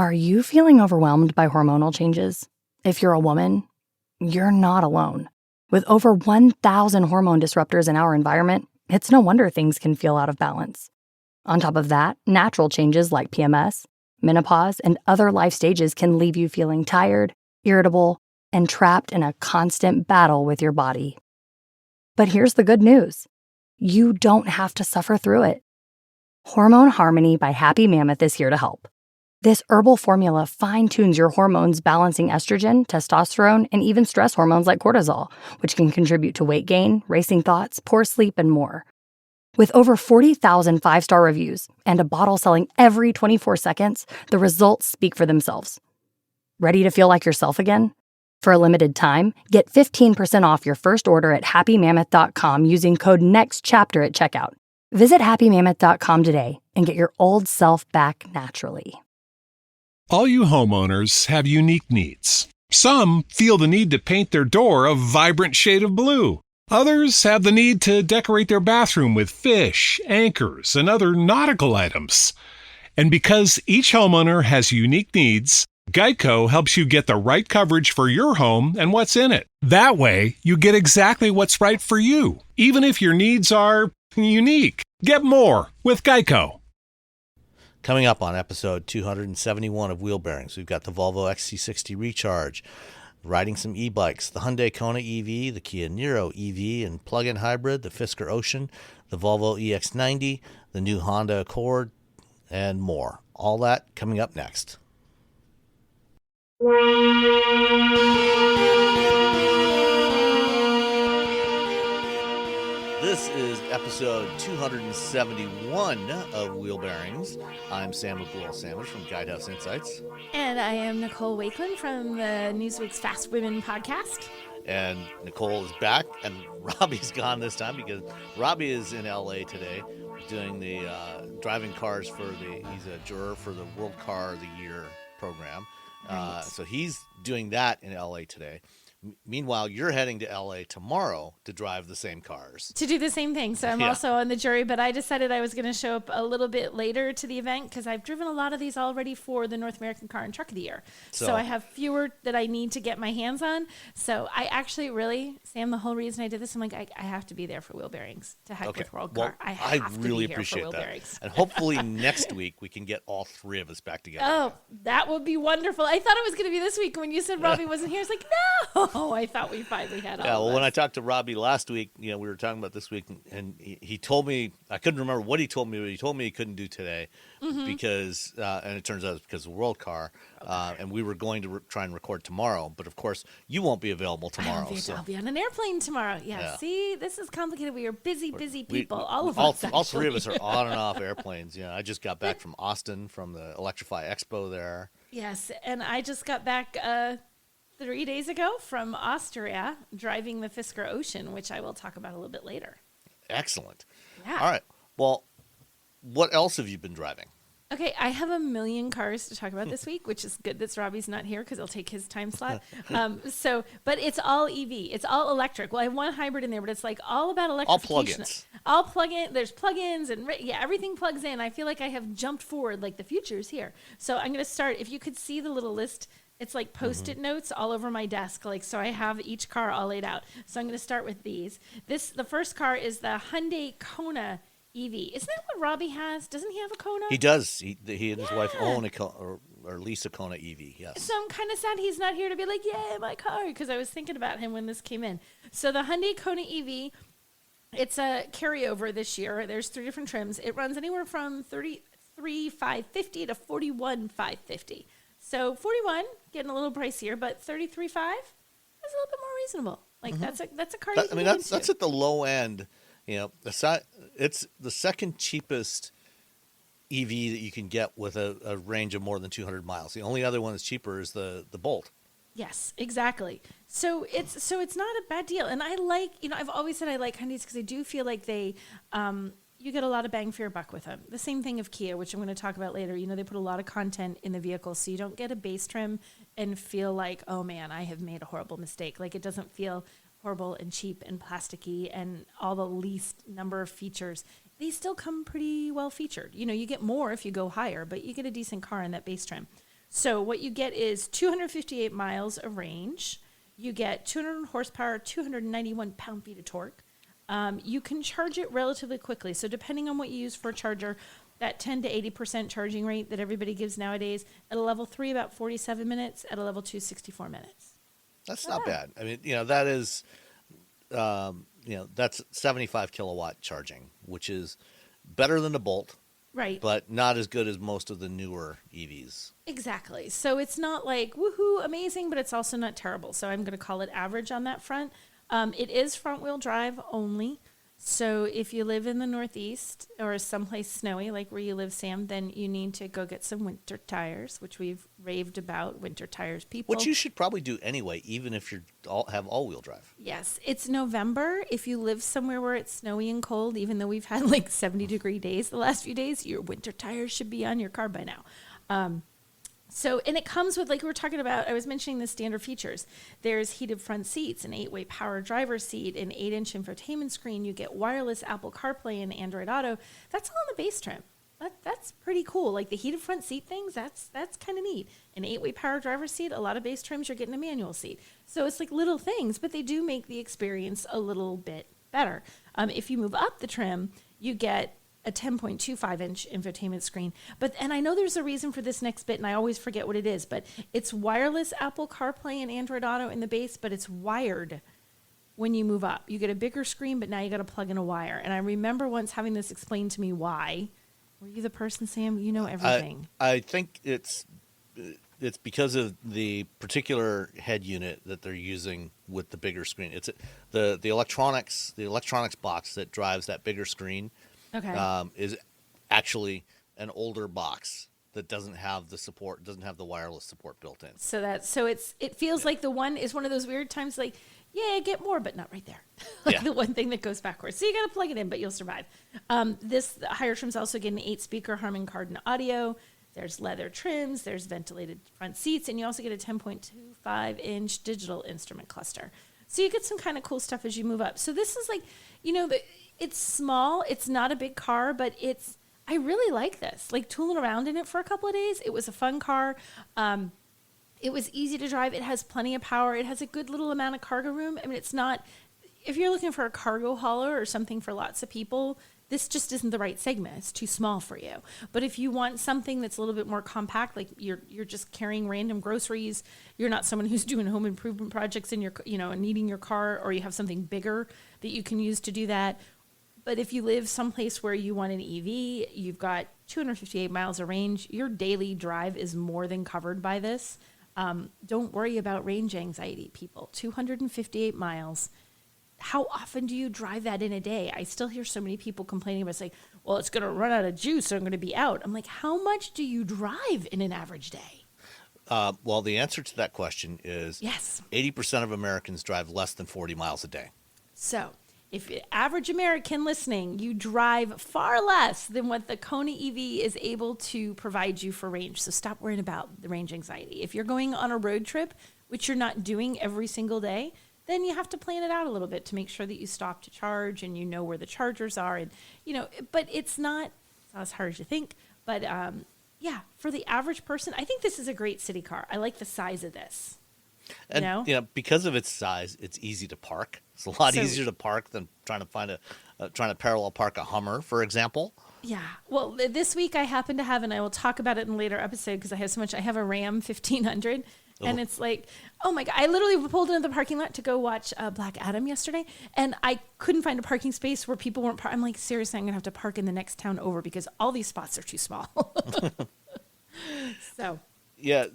Are you feeling overwhelmed by hormonal changes? If you're a woman, you're not alone. With over 1,000 hormone disruptors in our environment, it's no wonder things can feel out of balance. On top of that, natural changes like PMS, menopause, and other life stages can leave you feeling tired, irritable, and trapped in a constant battle with your body. But here's the good news. You don't have to suffer through it. Hormone Harmony by Happy Mammoth is here to help. This herbal formula fine-tunes your hormones, balancing estrogen, testosterone, and even stress hormones like cortisol, which can contribute to weight gain, racing thoughts, poor sleep, and more. With over 40,000 five-star reviews and a bottle selling every 24 seconds, the results speak for themselves. Ready to feel like yourself again? For a limited time, get 15% off your first order at happymammoth.com using code NEXTCHAPTER at checkout. Visit happymammoth.com today and get your old self back naturally. All you homeowners have unique needs. Some feel the need to paint their door a vibrant shade of blue. Others have the need to decorate their bathroom with fish, anchors, and other nautical items. And because each homeowner has unique needs, Geico helps you get the right coverage for your home and what's in it. That way, you get exactly what's right for you, even if your needs are unique. Get more with Geico. Coming up on episode 271 of Wheel Bearings, we've got the Volvo XC60 Recharge, riding some e-bikes, the Hyundai Kona EV, the Kia Niro EV and plug-in hybrid, the Fisker Ocean, the Volvo EX90, the new Honda Accord, and more. All that coming up next. This is episode 271 of Wheel Bearings. I'm Sam with Blue Sandwich from Guidehouse Insights. And I am Nicole Wakeland from the Newsweek's Fast Women podcast. And Nicole is back, and Robbie's gone this time because Robbie is in LA today doing the driving cars he's a juror for the World Car of the Year program. Right. So he's doing that in LA today. Meanwhile, you're heading to LA tomorrow to drive the same cars. To do the same thing. So I'm also on the jury, but I decided I was going to show up a little bit later to the event because I've driven a lot of these already for the North American Car and Truck of the Year. So I have fewer that I need to get my hands on. So I actually really, Sam, the whole reason I did this, I'm like, I have to be there for Wheel Bearings to heck with World Car. I have to really be here appreciate for Wheel that. Bearings. And hopefully next week we can get all three of us back together. Oh, that would be wonderful. I thought it was going to be this week. When you said Robbie wasn't here, I was like, no. I thought we finally had all Yeah, well, of when us. I talked to Robbie last week, we were talking about this week, and he told me, I couldn't remember what he told me, but he told me he couldn't do today because, and it turns out it's because of World Car, and we were going to try and record tomorrow, but of course, you won't be available tomorrow. I'll be on an airplane tomorrow. Yeah, see, this is complicated. We are busy people, all of us. All three of us are on and off airplanes. I just got back from Austin from the Electrify Expo there. Yes, and I just got back 3 days ago from Austria, driving the Fisker Ocean, which I will talk about a little bit later. Excellent. Yeah. All right. Well, what else have you been driving? Okay, I have a million cars to talk about this week, which is good that Robbie's not here because he'll take his time slot. But it's all EV. It's all electric. Well, I have one hybrid in there, but it's like all about electrification. All plug-ins. All plug-in. There's plug-ins and everything plugs in. I feel like I have jumped forward, like the future's here. So I'm going to start. If you could see the little list, it's like Post-it notes all over my desk. So I have each car all laid out. So I'm going to start with these. The first car is the Hyundai Kona EV. Isn't that what Robbie has? Doesn't he have a Kona? He does. He and his wife own a or lease a Kona EV. Yes. So I'm kind of sad he's not here to be like, yay, my car, because I was thinking about him when this came in. So the Hyundai Kona EV, it's a carryover this year. There's 3 different trims. It runs anywhere from $33,550 to $41,550. So 41, getting a little pricier, but 33.5 is a little bit more reasonable. Like that's a car. That's at the low end. It's the second cheapest EV that you can get with a range of more than 200 miles. The only other one that's cheaper is the Bolt. Yes, exactly. So it's not a bad deal. And I like, I've always said I like Hyundais because I do feel like they you get a lot of bang for your buck with them. The same thing of Kia, which I'm going to talk about later. They put a lot of content in the vehicle, so you don't get a base trim and feel like, oh man, I have made a horrible mistake. Like it doesn't feel horrible and cheap and plasticky and all the least number of features. They still come pretty well featured. You get more if you go higher, but you get a decent car in that base trim. So what you get is 258 miles of range. You get 200 horsepower, 291 pound-feet of torque. You can charge it relatively quickly. So depending on what you use for a charger, that 10 to 80% charging rate that everybody gives nowadays, at a level 3, about 47 minutes, at a level 2, 64 minutes. That's not bad. I mean, that is, that's 75 kilowatt charging, which is better than the Bolt. Right. But not as good as most of the newer EVs. Exactly. So it's not like, woohoo, amazing, but it's also not terrible. So I'm going to call it average on that front. It is front-wheel drive only. So if you live in the Northeast or someplace snowy, like where you live, Sam, then you need to go get some winter tires, which we've raved about, winter tires, people. Which you should probably do anyway, even if you have all-wheel drive. Yes. It's November. If you live somewhere where it's snowy and cold, even though we've had like 70-degree days the last few days, your winter tires should be on your car by now. And it comes with, like we were talking about, I was mentioning the standard features. There's heated front seats, an 8-way power driver's seat, an 8-inch infotainment screen. You get wireless Apple CarPlay and Android Auto. That's all on the base trim. That's pretty cool. Like the heated front seat things, that's kind of neat. An 8-way power driver's seat, a lot of base trims, you're getting a manual seat. So it's like little things, but they do make the experience a little bit better. If you move up the trim, you get a 10.25-inch infotainment screen. And I know there's a reason for this next bit, and I always forget what it is, but it's wireless Apple CarPlay and Android Auto in the base, but it's wired when you move up. You get a bigger screen, but now you got to plug in a wire. And I remember once having this explained to me why. Were you the person, Sam? You know everything. I think it's because of the particular head unit that they're using with the bigger screen. It's the electronics box that drives that bigger screen. Okay. Is actually an older box that doesn't have the wireless support built in. So it feels like the one is one of those weird times like, yeah, get more, but not right there. The one thing that goes backwards. So you got to plug it in, but you'll survive. This higher trim's also getting an 8-speaker Harman Kardon audio. There's leather trims. There's ventilated front seats, and you also get a 10.25-inch digital instrument cluster. So you get some kind of cool stuff as you move up. So this is like, it's small. It's not a big car, but I really like this. Like tooling around in it for a couple of days. It was a fun car. It was easy to drive. It has plenty of power. It has a good little amount of cargo room. I mean, it's not, if you're looking for a cargo hauler or something for lots of people, this just isn't the right segment. It's too small for you. But if you want something that's a little bit more compact, like you're just carrying random groceries, you're not someone who's doing home improvement projects in your, needing your car, or you have something bigger that you can use to do that. But if you live someplace where you want an EV, you've got 258 miles of range, your daily drive is more than covered by this. Don't worry about range anxiety, people. 258 miles. How often do you drive that in a day? I still hear so many people complaining about saying, well, it's going to run out of juice, so I'm going to be out. I'm like, how much do you drive in an average day? Well, the answer to that question is yes. 80% of Americans drive less than 40 miles a day. So if you're average American listening, you drive far less than what the Kona EV is able to provide you for range. So stop worrying about the range anxiety. If you're going on a road trip, which you're not doing every single day, then you have to plan it out a little bit to make sure that you stop to charge and you know where the chargers are. And, but it's not as hard as you think. But for the average person, I think this is a great city car. I like the size of this. And because of its size, it's easy to park. It's a lot easier to park than trying to parallel park a Hummer, for example. Yeah. Well, this week I happen to have, and I will talk about it in a later episode because I have so much. I have a Ram 1500, and it's like, oh my God! I literally pulled into the parking lot to go watch Black Adam yesterday, and I couldn't find a parking space where people weren't. I'm like, seriously, I'm gonna have to park in the next town over because all these spots are too small. So. Yeah.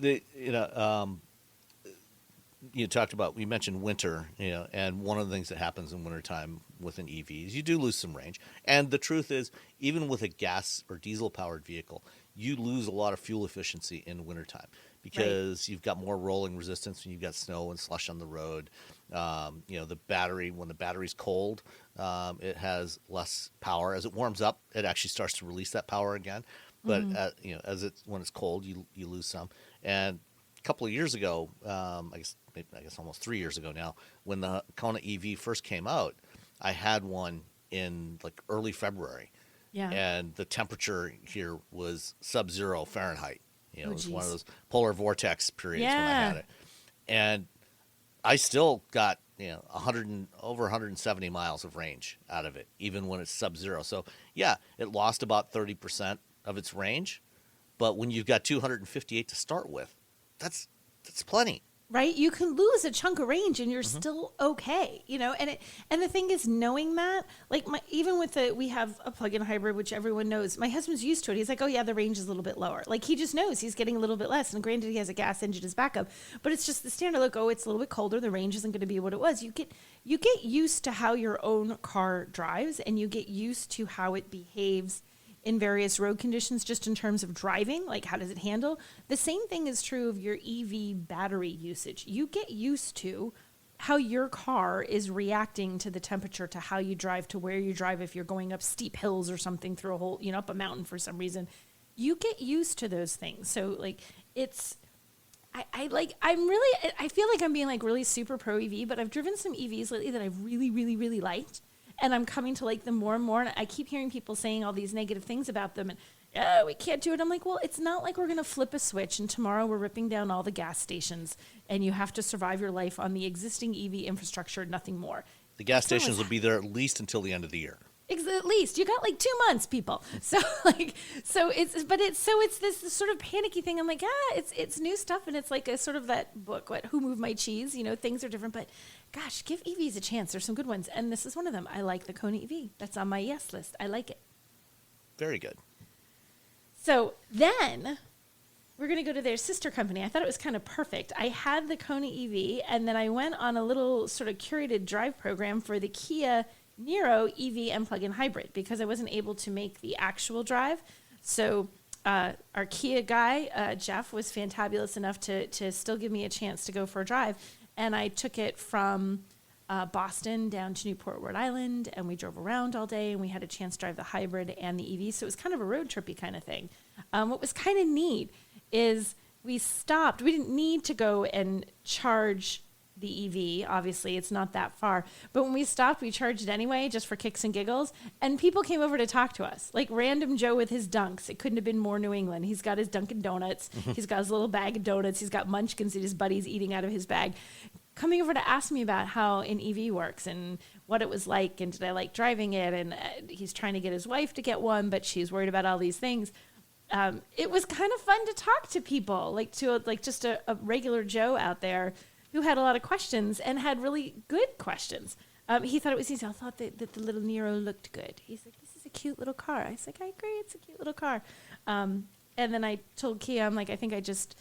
You mentioned winter, and one of the things that happens in wintertime with an EV is you do lose some range. And the truth is, even with a gas or diesel powered vehicle, you lose a lot of fuel efficiency in wintertime because you've got more rolling resistance when you've got snow and slush on the road. The battery, when the battery's cold, it has less power. As it warms up, it actually starts to release that power again. But when it's cold, you lose some. And a couple of years ago, I guess almost 3 years ago now, when the Kona EV first came out, I had one in like early February. Yeah. And the temperature here was sub-zero Fahrenheit, It was one of those polar vortex periods when I Yeah. had it. And I still got, over 170 miles of range out of it, even when it's sub-zero. So, yeah, it lost about 30% of its range. But when you've got 258 to start with, that's plenty. Right? You can lose a chunk of range and you're still okay, and the thing is, knowing that, like, even with we have a plug-in hybrid, which everyone knows, my husband's used to it. He's like, oh yeah, the range is a little bit lower. Like, he just knows he's getting a little bit less. And granted, he has a gas engine as backup, but it's just the standard look. Oh, it's a little bit colder. The range isn't going to be what it was. You get used to how your own car drives, and you get used to how it behaves in various road conditions, just in terms of driving, like how does it handle? The same thing is true of your EV battery usage. You get used to how your car is reacting to the temperature, to how you drive, to where you drive. If you're going up steep hills or something, through a whole, up a mountain for some reason, you get used to those things. So like, I feel like I'm being like really super pro EV, but I've driven some EVs lately that I've really, really, really liked. And I'm coming to like them more and more. And I keep hearing people saying all these negative things about them. And we can't do it. I'm like, well, it's not like we're going to flip a switch and tomorrow we're ripping down all the gas stations and you have to survive your life on the existing EV infrastructure, nothing more. The gas stations will be there at least until the end of the year. At least you got like 2 months, people. So it's this sort of panicky thing. I'm like, it's new stuff, and it's like a sort of that book, Who Moved My Cheese? Things are different, but gosh, give EVs a chance. There's some good ones, and this is one of them. I like the Kona EV. That's on my yes list. I like it. Very good. So then we're going to go to their sister company. I thought it was kind of perfect. I had the Kona EV, and then I went on a little sort of curated drive program for the Kia Niro EV and plug-in hybrid, because I wasn't able to make the actual drive. So our Kia guy, Jeff, was fantabulous enough to still give me a chance to go for a drive. And I took it from Boston down to Newport, Rhode Island, and we drove around all day, and we had a chance to drive the hybrid and the EV. So it was kind of a road trippy kind of thing. What was kind of neat is we stopped. We didn't need to go and charge the EV. Obviously, it's not that far. But when we stopped, we charged it anyway, just for kicks and giggles. And people came over to talk to us, like random Joe with his Dunks. It couldn't have been more New England. He's got his Dunkin' Donuts. He's got his little bag of donuts. He's got munchkins that his buddy's eating out of his bag, coming over to ask me about how an EV works and what it was like, and did I like driving it. And he's trying to get his wife to get one, but she's worried about all these things. It was kind of fun to talk to people, just a regular Joe out there who had a lot of questions and had really good questions. He thought it was easy. I thought that the little Niro looked good. He's like, this is a cute little car. I was like, I agree, it's a cute little car. And then I told Kia, I'm like, I think I just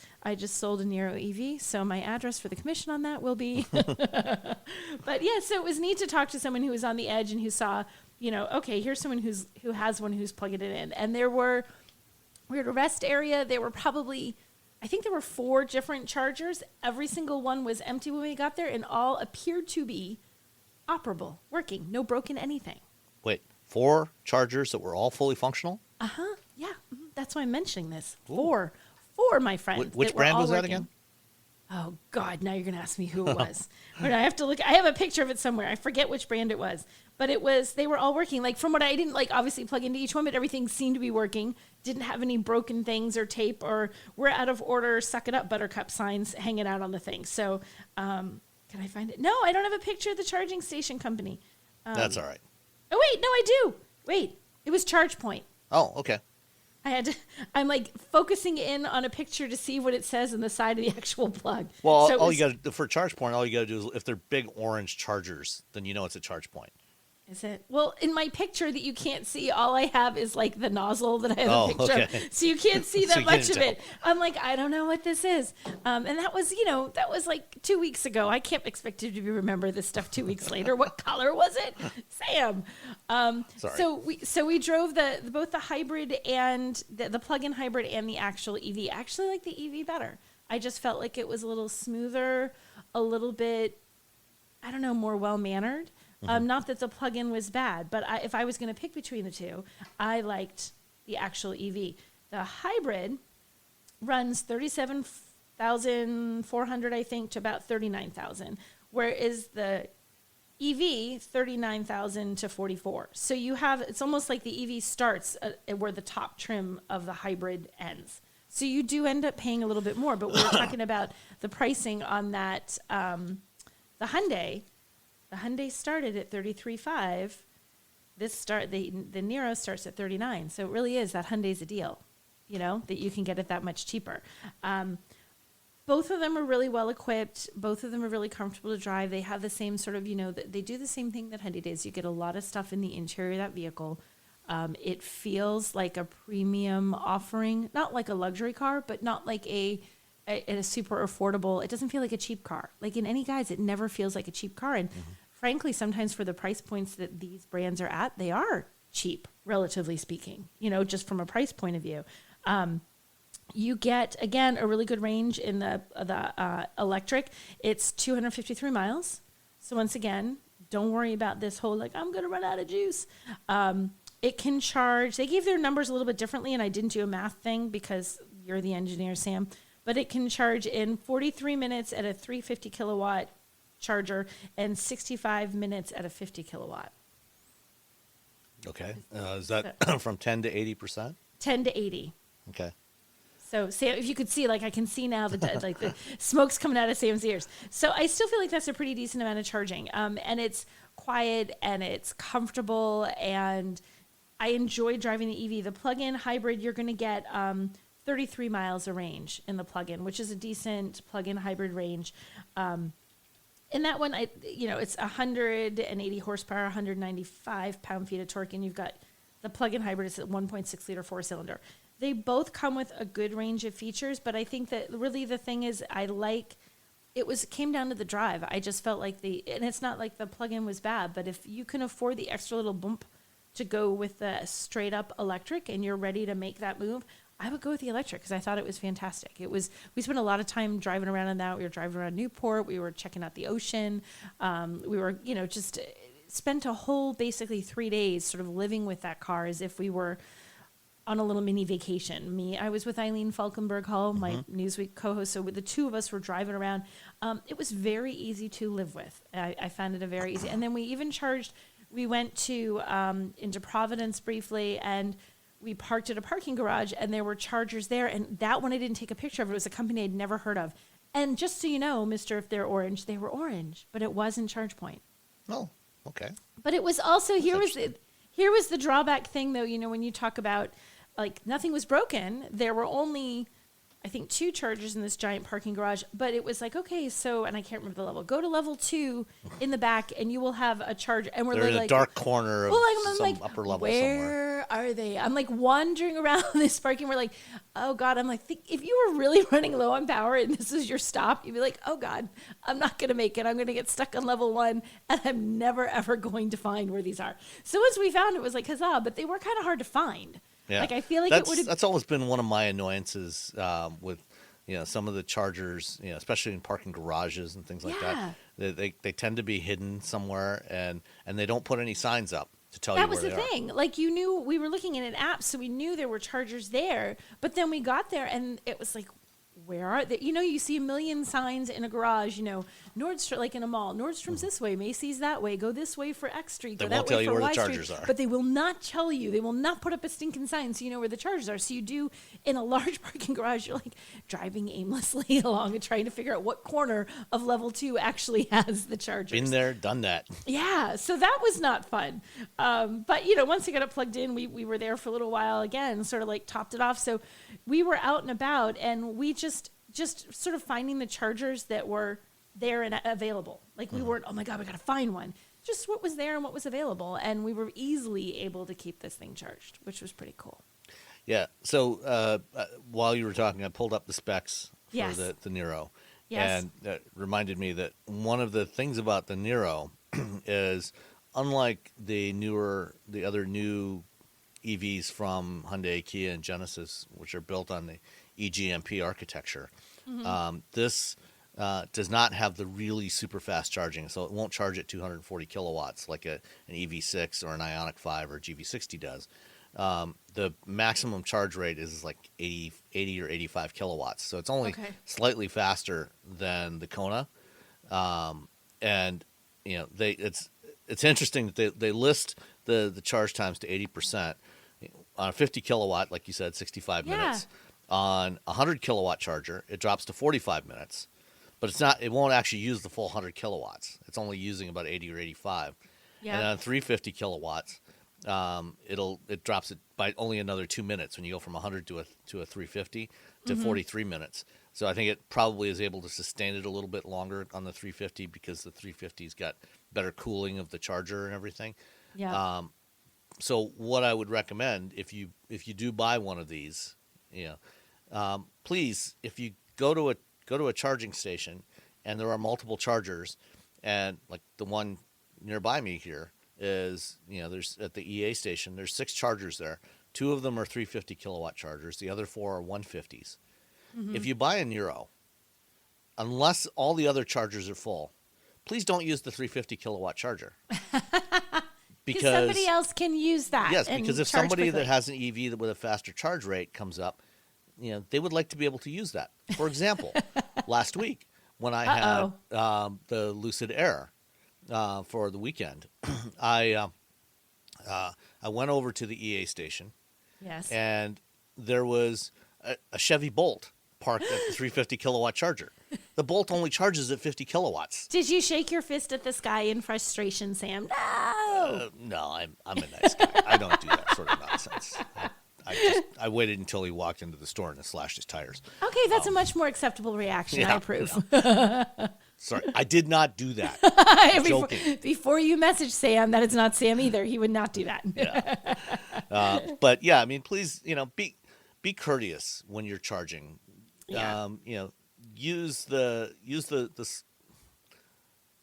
sold a Niro EV, so my address for the commission on that will be. But yeah, so it was neat to talk to someone who was on the edge and who saw, okay, here's someone who has one who's plugging it in. And we were at a rest area. There were probably, I think there were 4 different chargers. Every single one was empty when we got there, and all appeared to be operable, working, no broken anything. Wait, 4 chargers that were all fully functional? Uh-huh, yeah. That's why I'm mentioning this. 4, my friend. Which brand was that again? Oh, God, now you're going to ask me who it was. But I have to look. I have a picture of it somewhere. I forget which brand it was. But they were all working. Like, from what I didn't, obviously plug into each one, but everything seemed to be working. Didn't have any broken things or tape or we're out of order, suck it up, Buttercup signs hanging out on the thing. So, can I find it? No, I don't have a picture of the charging station company. That's all right. Oh, wait, no, I do. Wait, it was ChargePoint. Oh, okay. I'm focusing in on a picture to see what it says on the side of the actual plug. Well, so for ChargePoint, all you got to do is, if they're big orange chargers, then you know it's a ChargePoint. Is it? Well, in my picture that you can't see, all I have is the nozzle that I have a picture of. So you can't see that much of it. I'm like, I don't know what this is. And that was 2 weeks ago. I can't expect you to remember this stuff 2 weeks later. What color was it? Sam. Sorry. So we drove both the hybrid and the plug-in hybrid and the actual EV. I actually like the EV better. I just felt like it was a little smoother, a little bit, I don't know, more well-mannered. Not that the plug-in was bad, but if I was going to pick between the two, I liked the actual EV. The hybrid runs $37,400, I think, to about $39,000, whereas the EV, $39,000 to $44,000. So it's almost like the EV starts where the top trim of the hybrid ends. So you do end up paying a little bit more, but we were talking about the pricing on that, the Hyundai. The Hyundai started at 33.5. The Niro starts at 39. So it really is that Hyundai's a deal, that you can get it that much cheaper. Both of them are really well equipped. Both of them are really comfortable to drive. They have the same sort of, they do the same thing that Hyundai does. You get a lot of stuff in the interior of that vehicle. It feels like a premium offering, not like a luxury car, but not like a super affordable. It doesn't feel like a cheap car. Like in any guise, it never feels like a cheap car. And frankly, sometimes for the price points that these brands are at, they are cheap, relatively speaking, just from a price point of view. You get, again, a really good range in the electric. It's 253 miles. So once again, don't worry about this whole, I'm going to run out of juice. It can charge. They gave their numbers a little bit differently, and I didn't do a math thing because you're the engineer, Sam. But it can charge in 43 minutes at a 350 kilowatt charger and 65 minutes at a 50 kilowatt. Okay. Is that from 10 to 80%? 10 to 80. Okay. So Sam, if you could see, I can see now the smoke's coming out of Sam's ears. So I still feel like that's a pretty decent amount of charging. And it's quiet and it's comfortable, and I enjoy driving the EV. The plug-in hybrid, you're going to get 33 miles of range in the plug-in, which is a decent plug-in hybrid range. In that one, it's 180 horsepower, 195 pound-feet of torque, and you've got the plug-in hybrid is a 1.6 liter four-cylinder. They both come with a good range of features, but I think that really the thing is it came down to the drive. I just felt like and it's not like the plug-in was bad, but if you can afford the extra little bump to go with the straight up electric and you're ready to make that move, I would go with the electric because I thought it was fantastic. We spent a lot of time driving around in that. We were driving around Newport. We were checking out the ocean. We were, just spent a whole basically 3 days sort of living with that car as if we were on a little mini vacation. I was with Eileen Falkenberg Hall, my Newsweek co-host. So the two of us were driving around. It was very easy to live with. I found it a very easy. And then we even we went into Providence briefly, and we parked at a parking garage, and there were chargers there. And that one I didn't take a picture of. It was a company I'd never heard of. And just so you know, Mr. If they're orange, they were orange, but it wasn't ChargePoint. Oh, okay. But it was also, here was the drawback thing, though, when you talk about, nothing was broken. There were only, I think, 2 chargers in this giant parking garage, but it was okay, so, and I can't remember the level, go to level 2 in the back and you will have a charger. And we're they're in a dark corner of some upper level where are they? I'm wandering around this parking. We're oh God, I'm if you were really running low on power and this is your stop, you'd be oh God, I'm not going to make it. I'm going to get stuck on level 1 and I'm never ever going to find where these are. So once we found it was huzzah, but they were kind of hard to find. Yeah. I feel like that's always been one of my annoyances with, some of the chargers, especially in parking garages and things like that. They tend to be hidden somewhere, and they don't put any signs up to tell you where they are. That was the thing. You knew we were looking at an app, so we knew there were chargers there. But then we got there, and it was where are they? You see a million signs in a garage, Nordstrom, in a mall. Nordstrom's this way, Macy's that way, go this way for X Street, go that way for Y Street. They won't tell you where the chargers are. But they will not tell you. They will not put up a stinking sign so you know where the chargers are. So you do, in a large parking garage, you're driving aimlessly along and trying to figure out what corner of level 2 actually has the chargers. Been there, done that. Yeah, so that was not fun. But, once we got it plugged in, we were there for a little while again, sort of topped it off. So we were out and about, and we just sort of finding the chargers that were there and available. We weren't, oh my God, we got to find one. Just what was there and what was available. And we were easily able to keep this thing charged, which was pretty cool. Yeah. So while you were talking, I pulled up the specs for the Niro. Yes. And that reminded me that one of the things about the Niro is, unlike the other new EVs from Hyundai, Kia, and Genesis, which are built on the eGMP architecture, this does not have the really super fast charging, so it won't charge at 240 kilowatts like an EV6 or an Ioniq 5 or GV60 does. The maximum charge rate is 80 or 85 kilowatts, so it's only slightly faster than the Kona. And it's interesting that they list the charge times to 80%. On a 50 kilowatt, like you said, 65 minutes. On a 100 kilowatt charger, it drops to 45 minutes, but it won't actually use the full 100 kilowatts. It's only using about 80 or 85. Yeah. And on 350 kilowatts, it drops it by only another 2 minutes when you go from 100 to a 350 to 43 minutes. So I think it probably is able to sustain it a little bit longer on the 350 because the 350's got better cooling of the charger and everything. Yeah. So what I would recommend if you do buy one of these, please, if you go to a charging station and there are multiple chargers, and like the one nearby me here is, there's at the EA station, there's 6 chargers there. 2 of them are 350 kilowatt chargers. The other 4 are 150s. If you buy a Niro, unless all the other chargers are full, please don't use the 350 kilowatt charger. Because somebody else can use that. Yes, because if somebody quickly. that has an EV with a faster charge rate comes up, they would like to be able to use that. For example, last week when I had the Lucid Air for the weekend, I went over to the EA station. Yes. And there was a Chevy Bolt parked at the 350 kilowatt charger. The Bolt only charges at 50 kilowatts. Did you shake your fist at the sky in frustration, Sam? No. No, I'm a nice guy. I don't do that sort of nonsense. I waited until he walked into the store and slashed his tires. Okay, that's a much more acceptable reaction. I approve. Sorry, I did not do that. Joking. Before you message Sam, that is not Sam either. He would not do that. Yeah. But yeah, I mean, please, be courteous when you're charging. Yeah. Use the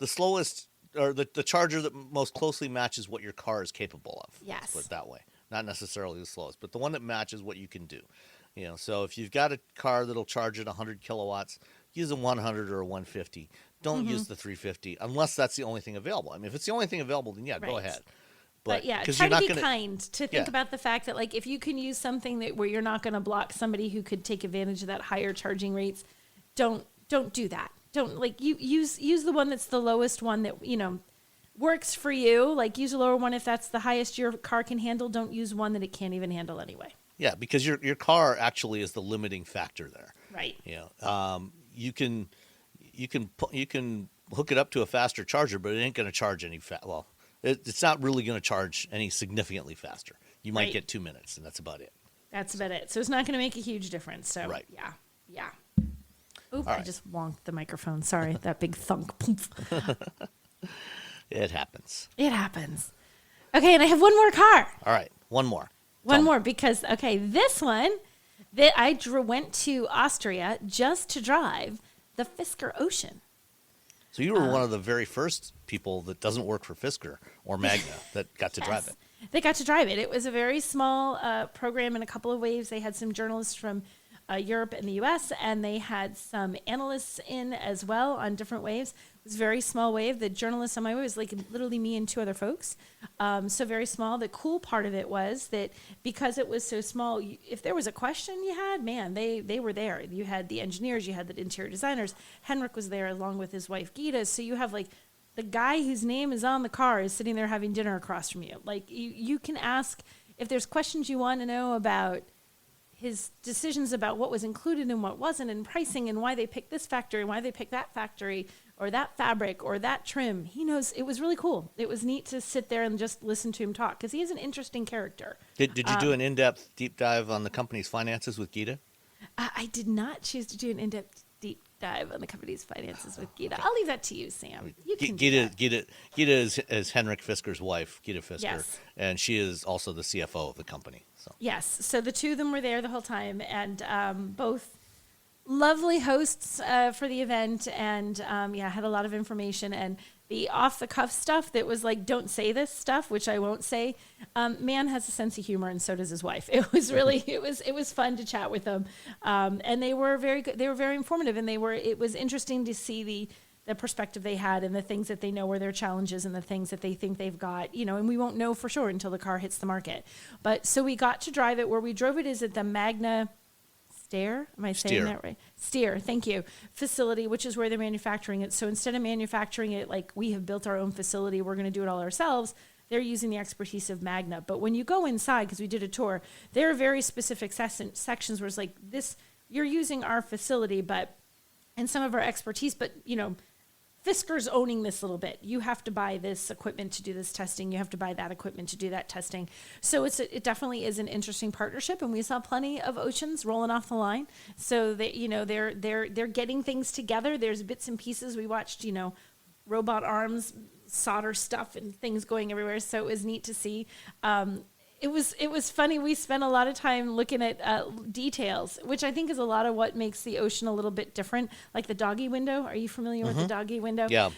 slowest or the charger that most closely matches what your car is capable of. Yes. Let's put it that way. Not necessarily the slowest, but the one that matches what you can do. So if you've got a car that'll charge at 100 kilowatts, use a 100 or a 150. Don't use the 350 unless that's the only thing available. I mean, if it's the only thing available, then go ahead. But yeah, try to be kind, to think about the fact that, like, if you can use something where you're not going to block somebody who could take advantage of that higher charging rates, don't do that. Don't, like, you use the one that's the lowest one that, works for you. Like, use a lower one if that's the highest your car can handle. Don't use one that it can't even handle anyway. Yeah, because your car actually is the limiting factor there. Right. You can hook it up to a faster charger, but it ain't going to charge any it's not really going to charge any significantly faster. You might get 2 minutes, and that's about it. That's about it. So it's not going to make a huge difference. So yeah. Oop, I just wonked the microphone. Sorry, that big thunk. It happens. It happens. Okay, and I have one more car. All right, one more. One more because, this one, that I went to Austria just to drive the Fisker Ocean. So you were one of the very first people that doesn't work for Fisker or Magna that got to drive it. They got to drive it. It was a very small program in a couple of waves. They had some journalists from Europe and the U.S., and they had some analysts in as well on different waves. It was a very small wave. The journalists on my wave was like literally me and 2 other folks. So very small. The cool part of it was that because it was so small, if there was a question you had, man, they were there. You had the engineers, you had the interior designers. Henrik was there along with his wife, Gita. So you have, like, the guy whose name is on the car is sitting there having dinner across from you. Like, you can ask if there's questions you want to know about his decisions about what was included and what wasn't, and pricing, and why they picked this factory and why they picked that factory or that fabric or that trim. He knows. It was really cool. It was neat to sit there and just listen to him talk because he is an interesting character. Did you do an in-depth deep dive on the company's finances with Gita? I did not choose to do an in-depth deep dive on the company's finances with Gita. Okay. I'll leave that to you, Sam. You can Gita is Henrik Fisker's wife, Gita Fisker, yes. And she is also the CFO of the company. So. Yes, so the 2 of them were there the whole time, and both lovely hosts for the event, and had a lot of information, and the off-the-cuff stuff that was like, don't say this stuff, which I won't say. Man has a sense of humor, and so does his wife. It was really, it was fun to chat with them, and they were very good. They were very informative, and it was interesting to see the perspective they had and the things that they know were their challenges and the things that they think they've got, and we won't know for sure until the car hits the market. But so we got to drive it. Where we drove it is at the Magna Steyr. Am I saying that right? Steyr, thank you. Facility, which is where they're manufacturing it. So instead of manufacturing it like we have built our own facility, we're going to do it all ourselves. they're using the expertise of Magna. But when you go inside, because we did a tour, there are very specific sections where it's like this, you're using our facility, but and some of our expertise, but Fisker's owning this little bit. You have to buy this equipment to do this testing. You have to buy that equipment to do that testing. So it definitely is an interesting partnership, and we saw plenty of Oceans rolling off the line. So they're getting things together. There's bits and pieces. We watched robot arms, solder stuff, and things going everywhere. So it was neat to see. It was funny. We spent a lot of time looking at details, which I think is a lot of what makes the Ocean a little bit different. Like the doggy window. Are you familiar with the doggy window? Yeah,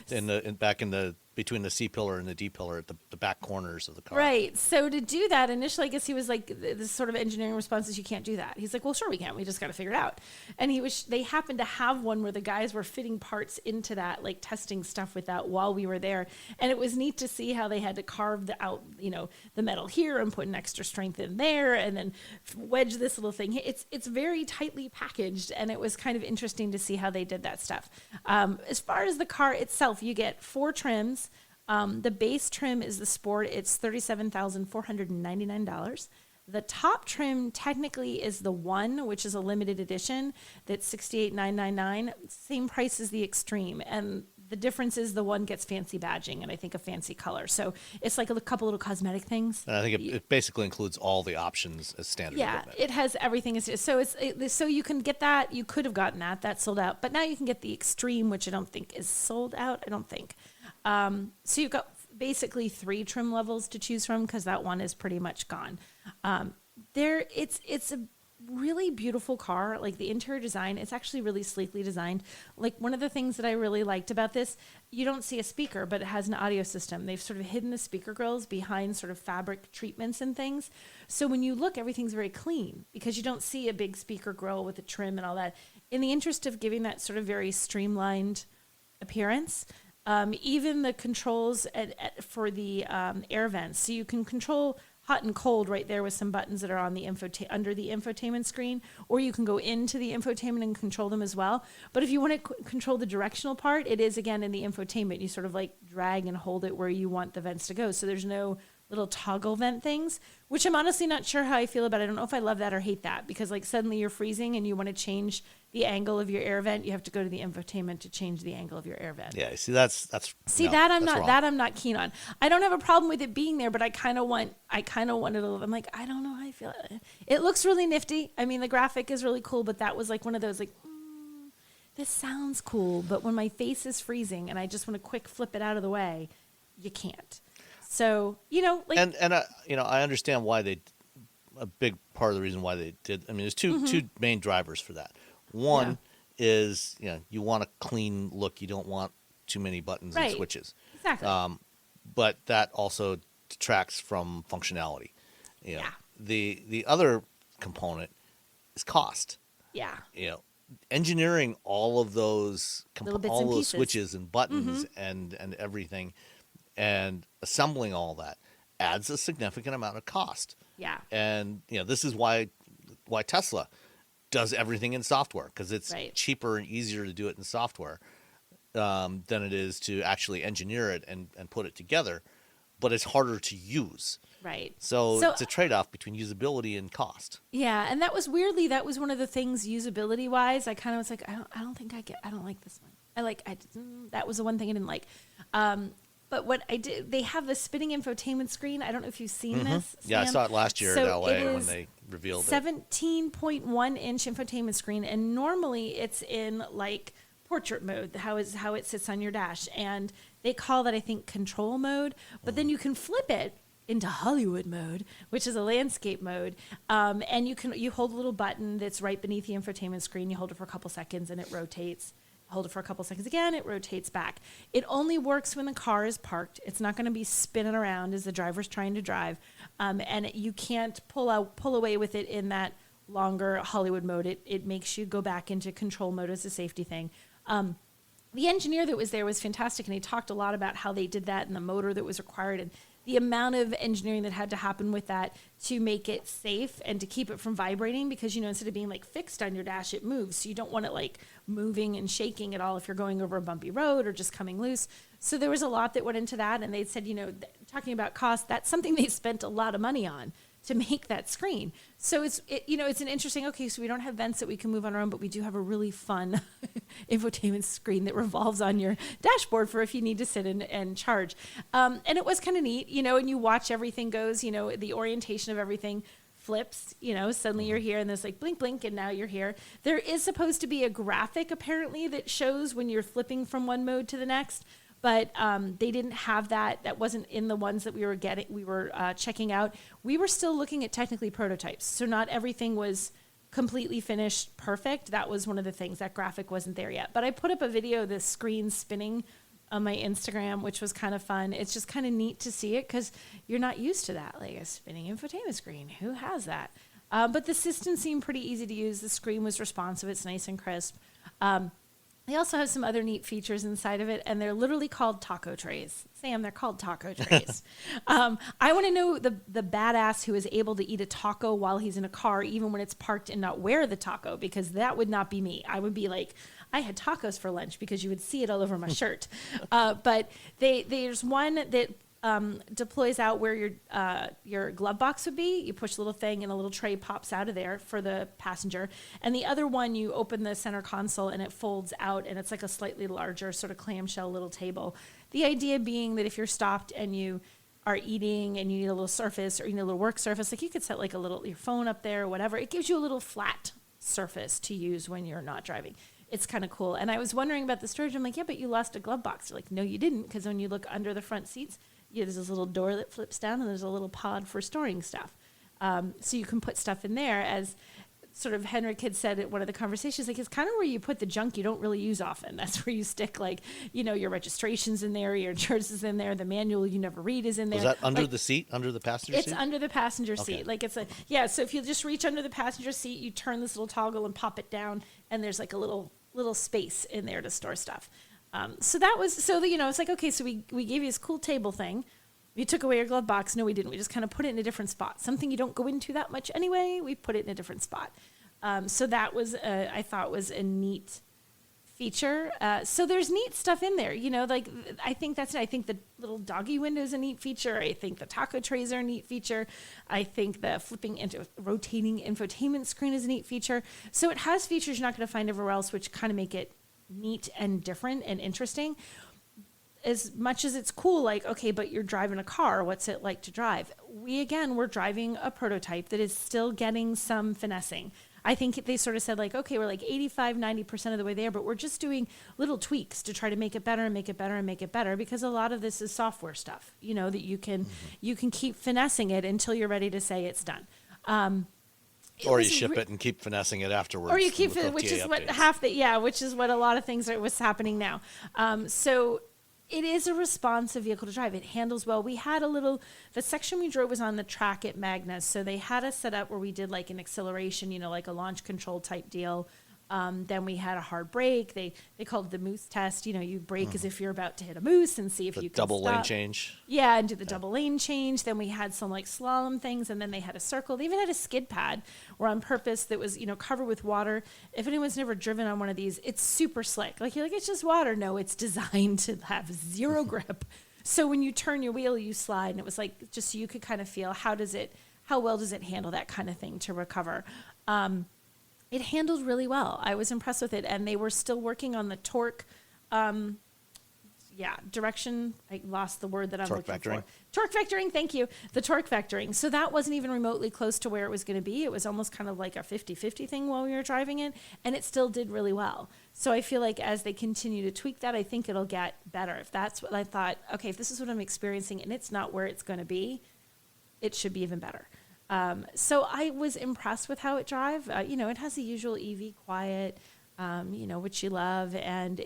between the C pillar and the D pillar at the back corners of the car. Right. So to do that, initially, I guess he was like, this sort of engineering response is, you can't do that. He's like, well, sure we can. We just got to figure it out. And they happened to have one where the guys were fitting parts into that, like testing stuff with that while we were there. And it was neat to see how they had to carve out, the metal here and put an extra strength in there and then wedge this little thing. It's very tightly packaged, and it was kind of interesting to see how they did that stuff. As far as the car itself, you get 4 trims. The base trim is the Sport. It's $37,499. The top trim technically is the One, which is a limited edition. That's $68,999. Same price as the Extreme. And the difference is the One gets fancy badging and I think a fancy color. So it's like a couple little cosmetic things. And I think it basically includes all the options as standard. Yeah, equipment. it has everything. So you can get that. You could have gotten that. That's sold out. But now you can get the Extreme, which I don't think is sold out. I don't think. So you've got basically 3 trim levels to choose from because that one is pretty much gone. It's a really beautiful car. Like the interior design, it's actually really sleekly designed. Like one of the things that I really liked about this, you don't see a speaker, but it has an audio system. They've sort of hidden the speaker grills behind sort of fabric treatments and things. So when you look, everything's very clean because you don't see a big speaker grill with a trim and all that. In the interest of giving that sort of very streamlined appearance, even the controls for the air vents. So you can control hot and cold right there with some buttons that are on the under the infotainment screen, or you can go into the infotainment and control them as well. But if you want to control the directional part, it is again in the infotainment. You sort of like drag and hold it where you want the vents to go. So there's no little toggle vent things, which I'm honestly not sure how I feel about. I don't know if I love that or hate that, because like suddenly you're freezing and you want to change the angle of your air vent, you have to go to the infotainment to change the angle of your air vent. Yeah, see that's I'm not keen on. I don't have a problem with it being there, but I kind of want it a little. I'm like, I don't know how I feel. It looks really nifty. I mean, the graphic is really cool, but that was like one of those like, this sounds cool, but when my face is freezing and I just want to quick flip it out of the way, you can't. So, like, and I understand why a big part of the reason why they did. I mean, there's two main drivers for that. One is, you want a clean look. You don't want too many buttons and switches. Exactly. But that also detracts from functionality. The other component is cost. Yeah. Engineering all of those pieces. switches and buttons and everything, and assembling all that adds a significant amount of cost. Yeah. And this is why Tesla does everything in software, because it's cheaper and easier to do it in software than it is to actually engineer it and put it together, but it's harder to use. Right. So it's a trade-off between usability and cost. Yeah, and that was one of the things usability wise. I kind of was like, I don't like this one. That was the one thing I didn't like. But what I did, they have the spinning infotainment screen. I don't know if you've seen this, Sam. Yeah, I saw it last year at LA when they revealed 17.1 inch infotainment screen, and normally it's in like portrait mode, how it sits on your dash, and they call that, I think, control mode. But then you can flip it into Hollywood mode, which is a landscape mode, and you hold a little button that's right beneath the infotainment screen. You hold it for a couple seconds, and it rotates. Hold it for a couple seconds again, it rotates back. It only works when the car is parked. It's not going to be spinning around as the driver's trying to drive. And you can't pull away with it in that longer Hollywood mode. It makes you go back into control mode as a safety thing. The engineer that was there was fantastic, and he talked a lot about how they did that and the motor that was required. And the amount of engineering that had to happen with that to make it safe and to keep it from vibrating, because, you know, instead of being like fixed on your dash, it moves. So you don't want it like moving and shaking at all if you're going over a bumpy road or just coming loose. So there was a lot that went into that. And they said, you know, talking about cost, that's something they spent a lot of money on to make that screen. So it's an interesting, okay, so we don't have vents that we can move on our own, but we do have a really fun infotainment screen that revolves on your dashboard for if you need to sit and charge. And it was kind of neat, you know, and you watch everything goes, you know, the orientation of everything flips, you know, suddenly you're here and there's like blink, blink, and now you're here. There is supposed to be a graphic apparently that shows when you're flipping from one mode to the next. But they didn't have that. That wasn't in the ones that we were checking out. We were still looking at technically prototypes. So not everything was completely finished perfect. That was one of the things. That graphic wasn't there yet. But I put up a video of this screen spinning on my Instagram, which was kind of fun. It's just kind of neat to see it because you're not used to that, like a spinning infotainment screen. Who has that? But the system seemed pretty easy to use. The screen was responsive. It's nice and crisp. They also have some other neat features inside of it, and they're literally called taco trays. Sam, they're called taco trays. I want to know the badass who is able to eat a taco while he's in a car, even when it's parked, and not wear the taco, because that would not be me. I would be like, I had tacos for lunch, because you would see it all over my shirt. But there's one that deploys out where your glove box would be. You push a little thing and a little tray pops out of there for the passenger. And the other one, you open the center console and it folds out, and it's like a slightly larger sort of clamshell little table. The idea being that if you're stopped and you are eating and you need a little surface, or you need a little work surface, like you could set like your phone up there or whatever. It gives you a little flat surface to use when you're not driving. It's kind of cool. And I was wondering about the storage. I'm like, yeah, but you lost a glove box. They're like, no, you didn't, because when you look under the front seats, there's this little door that flips down, and there's a little pod for storing stuff. So you can put stuff in there, as sort of Henrik had said at one of the conversations, like, it's kind of where you put the junk you don't really use often. That's where you stick, like, you know, your registration's in there, your insurance is in there, the manual you never read is in there. Was that under like, the seat, under the passenger seat? It's under the passenger seat. Like so if you just reach under the passenger seat, you turn this little toggle and pop it down, and there's like a little space in there to store stuff. So it's like, okay, so we gave you this cool table thing. You took away your glove box. No, we didn't. We just kind of put it in a different spot. Something you don't go into that much anyway, we put it in a different spot. So that was, I thought, was a neat feature. So there's neat stuff in there, you know, like I think the little doggy window is a neat feature. I think the taco trays are a neat feature. I think the rotating infotainment screen is a neat feature. So it has features you're not going to find everywhere else, which kind of make it neat and different and interesting. As much as it's cool, like, okay, but you're driving a car, what's it like to drive? We're driving a prototype that is still getting some finessing. I think they sort of said, like, okay, we're like 85, 90% of the way there, but we're just doing little tweaks to try to make it better and make it better and make it better, because a lot of this is software stuff, you know, that you can keep finessing it until you're ready to say it's done. Or you ship it and keep finessing it afterwards. Or you keep it, which is which is what a lot of things was happening now. So it is a responsive vehicle to drive. It handles well. We had the section we drove was on the track at Magna. So they had us set up where we did like an acceleration, you know, like a launch control type deal. Then we had a hard brake. They called it the moose test. You know, you brake as if you're about to hit a moose and see if you can double stop. lane change. Yeah, and do the double lane change. Then we had some like slalom things, and then they had a circle. They even had a skid pad where on purpose that was, you know, covered with water. If anyone's never driven on one of these, it's super slick. Like you're like, it's just water. No, it's designed to have zero grip. So when you turn your wheel, you slide, and it was like just so you could kind of feel how well does it handle that kind of thing to recover. It handled really well. I was impressed with it, and they were still working on the torque direction. I lost the word that I'm looking for. Torque vectoring, thank you. The torque vectoring. So that wasn't even remotely close to where it was going to be. It was almost kind of like a 50-50 thing while we were driving it, and it still did really well. So I feel like as they continue to tweak that, I think it'll get better. If that's what I thought, okay, if this is what I'm experiencing and it's not where it's going to be, it should be even better. So I was impressed with how it drive. You know, it has the usual EV quiet, you know, which you love. And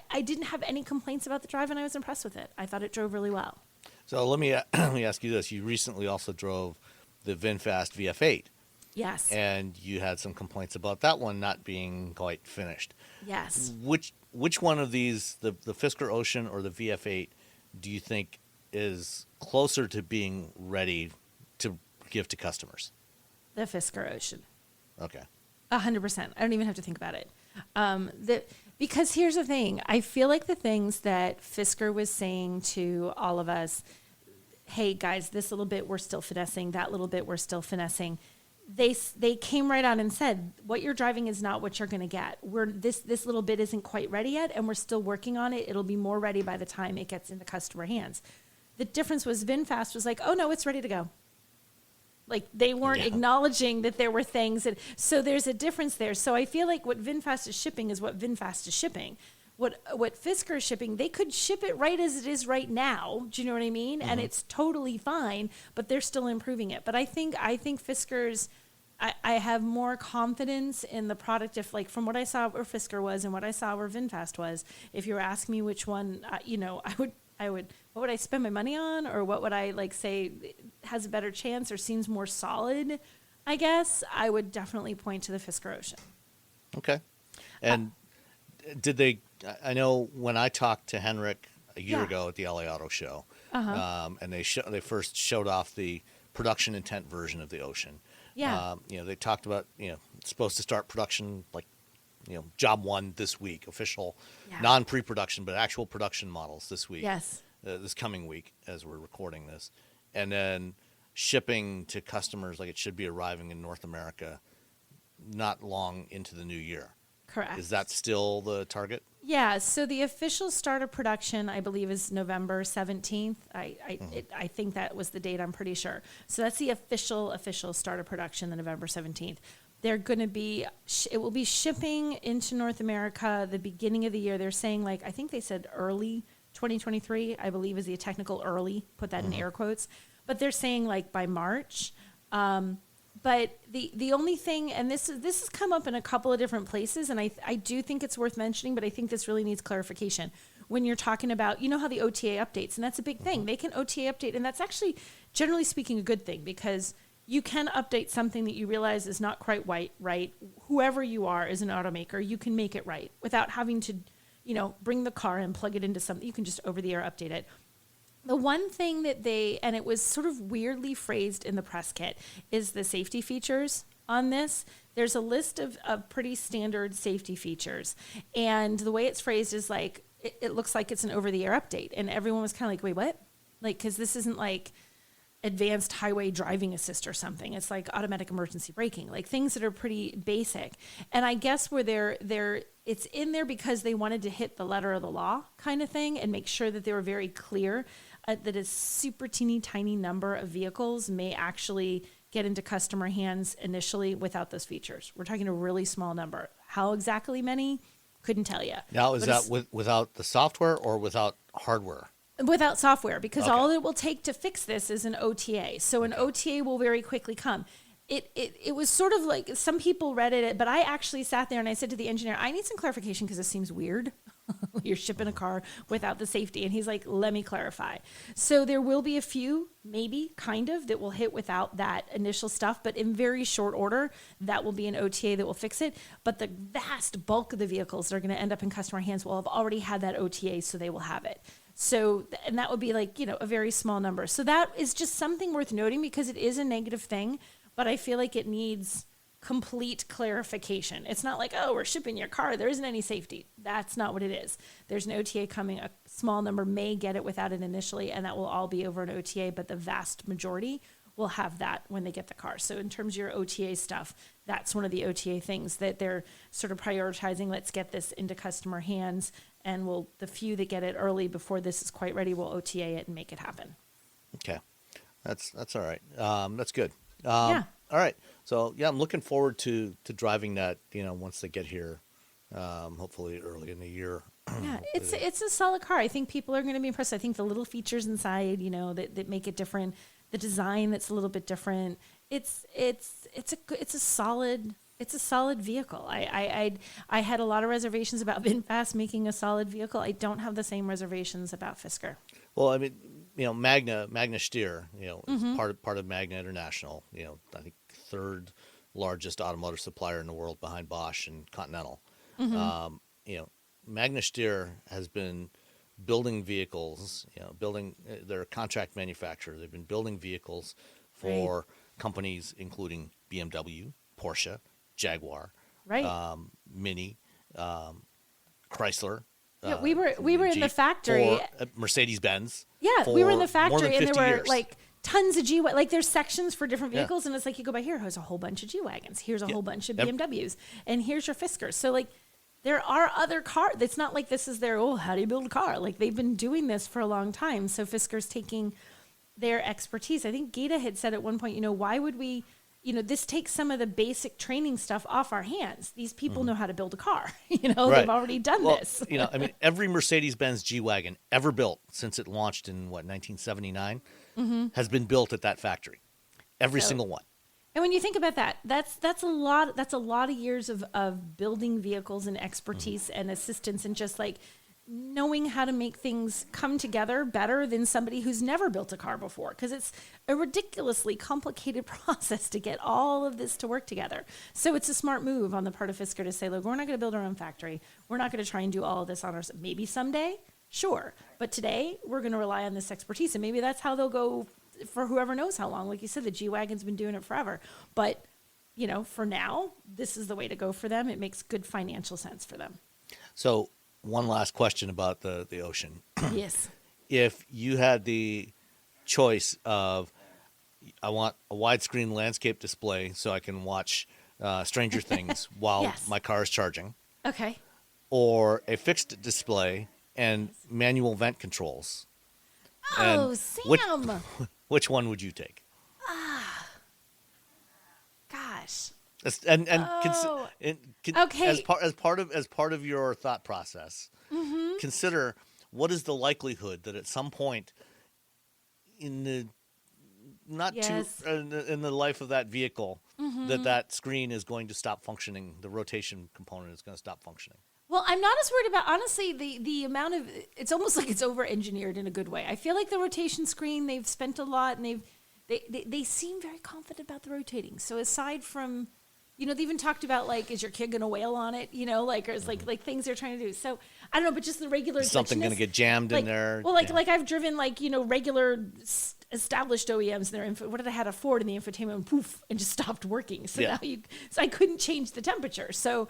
I didn't have any complaints about the drive, and I was impressed with it. I thought it drove really well. So let me ask you this. You recently also drove the VinFast VF8. Yes. And you had some complaints about that one not being quite finished. Yes. Which one of these, the Fisker Ocean or the VF8, do you think is closer to being ready to give to customers? The Fisker Ocean. Okay. 100%. I don't even have to think about it. Because here's the thing. I feel like the things that Fisker was saying to all of us, hey guys, this little bit we're still finessing, that little bit we're still finessing. They came right out and said, what you're driving is not what you're going to get. This little bit isn't quite ready yet, and we're still working on it. It'll be more ready by the time it gets into customer hands. The difference was VinFast was like, oh no, it's ready to go. Like they weren't acknowledging that there were things. So there's a difference there. So I feel like what VinFast is shipping is what VinFast is shipping. What Fisker is shipping, they could ship it right as it is right now. Do you know what I mean? Mm-hmm. And it's totally fine, but they're still improving it. But I think Fisker's, I have more confidence in the product if, like, from what I saw where Fisker was and what I saw where VinFast was. If you were asking me which one, I would, what would I spend my money on, or what would I say has a better chance or seems more solid? I guess I would definitely point to the Fisker Ocean. Okay. And did they? I know when I talked to Henrik a year ago at the LA Auto Show, and they first showed off the production intent version of the Ocean. Yeah. They talked about, it's supposed to start production job one this week, official, non pre-production, but actual production models this week. Yes. This coming week as we're recording this, and then shipping to customers, like it should be arriving in North America not long into the new year. Correct. Is that still the target? Yeah, so the official start of production, I believe, is November 17th. I think that was the date, I'm pretty sure. So that's the official start of production, the November 17th. They're going to be, it will be shipping into North America the beginning of the year. They're saying, I think they said early 2023, I believe is the technical early, put that in air quotes. But they're saying by March. But the only thing, and this has come up in a couple of different places, and I do think it's worth mentioning, but I think this really needs clarification. When you're talking about, how the OTA updates, and that's a big thing. They can OTA update, and that's actually, generally speaking, a good thing, because you can update something that you realize is not quite right. Whoever you are as an automaker, you can make it right without having to, bring the car and plug it into something. You can just over-the-air update it. The one thing that and it was sort of weirdly phrased in the press kit, is the safety features on this. There's a list of pretty standard safety features. And the way it's phrased is it looks like it's an over-the-air update. And everyone was kind of like, wait, what? Because this isn't advanced highway driving assist or something. It's automatic emergency braking, things that are pretty basic. And I guess where it's in there because they wanted to hit the letter of the law kind of thing and make sure that they were very clear that a super teeny tiny number of vehicles may actually get into customer hands initially without those features. We're talking a really small number. How exactly many? Couldn't tell you. Now, is that without the software or without hardware? Without software, because all it will take to fix this is an OTA. So an OTA will very quickly come. It was sort of some people read it, but I actually sat there and I said to the engineer, I need some clarification because this seems weird. You're shipping a car without the safety. And he's like, let me clarify. So there will be a few, maybe, kind of, that will hit without that initial stuff. But in very short order, that will be an OTA that will fix it. But the vast bulk of the vehicles that are going to end up in customer hands will have already had that OTA, so they will have it. So, and that would be a very small number. So that is just something worth noting because it is a negative thing, but I feel like it needs complete clarification. It's not we're shipping your car, there isn't any safety. That's not what it is. There's an OTA coming. A small number may get it without it initially, and that will all be over an OTA, but the vast majority will have that when they get the car. So in terms of your OTA stuff, that's one of the OTA things that they're sort of prioritizing. Let's get this into customer hands, and the few that get it early before this is quite ready will OTA it and make it happen. Okay. That's all right. That's good. Yeah. All right. So I'm looking forward to driving that, once they get here, hopefully early in the year. Yeah, it's a solid car. I think people are going to be impressed. I think the little features inside, that make it different, the design that's a little bit different. It's a solid vehicle. I had a lot of reservations about VinFast making a solid vehicle. I don't have the same reservations about Fisker. Well, I mean, Magna Steyr, is part of Magna International. I think third largest automotive supplier in the world behind Bosch and Continental. Magna Steyr has been building vehicles. They're a contract manufacturer. They've been building vehicles for companies including BMW, Porsche, Jaguar, Mini, Chrysler. Yeah, we were in the factory. Mercedes-Benz. Yeah, we were in the factory, and there were years. like tons of like there's sections for different vehicles, and it's like you go by here's a whole bunch of G-Wagons, here's a whole bunch of BMWs, and here's your Fiskers. So like there are other cars. It's not like this is their, how do you build a car? Like they've been doing this for a long time. So Fisker's taking their expertise. I think Gita had said at one point, why would we, this takes some of the basic training stuff off our hands. These people know how to build a car. They've already done this. Every Mercedes-Benz G-Wagon ever built since it launched in 1979 has been built at that factory. Every single one. And when you think about that, that's a lot of years of building vehicles and expertise and assistance and just like knowing how to make things come together better than somebody who's never built a car before, because it's a ridiculously complicated process to get all of this to work together. So it's a smart move on the part of Fisker to say, look, we're not going to build our own factory. We're not going to try and do all of this on our, maybe someday, sure. But today we're going to rely on this expertise, and maybe that's how they'll go for whoever knows how long. Like you said, the G-Wagon's been doing it forever. But, for now, this is the way to go for them. It makes good financial sense for them. So one last question about the Ocean. Yes. If you had the choice of, I want a widescreen landscape display so I can watch Stranger Things while my car is charging. Okay. Or a fixed display and manual vent controls. Oh, And Sam. Which one would you take? Gosh. Okay. As part of your thought process, consider what is the likelihood that at some point in the in the life of that vehicle that screen is going to stop functioning. The rotation component is going to stop functioning. Well, I'm not as worried about, honestly, the amount of, it's almost like it's over-engineered in a good way. I feel like the rotation screen, they've spent a lot, and they seem very confident about the rotating. So aside from, they even talked about, like, is your kid going to wail on it, or it's like things they're trying to do. So, I don't know, but just the regular Something going to get jammed in there. Well, like I've driven, regular established OEMs, and what did I had a Ford, and the infotainment went poof, and just stopped working. So now so I couldn't change the temperature. So,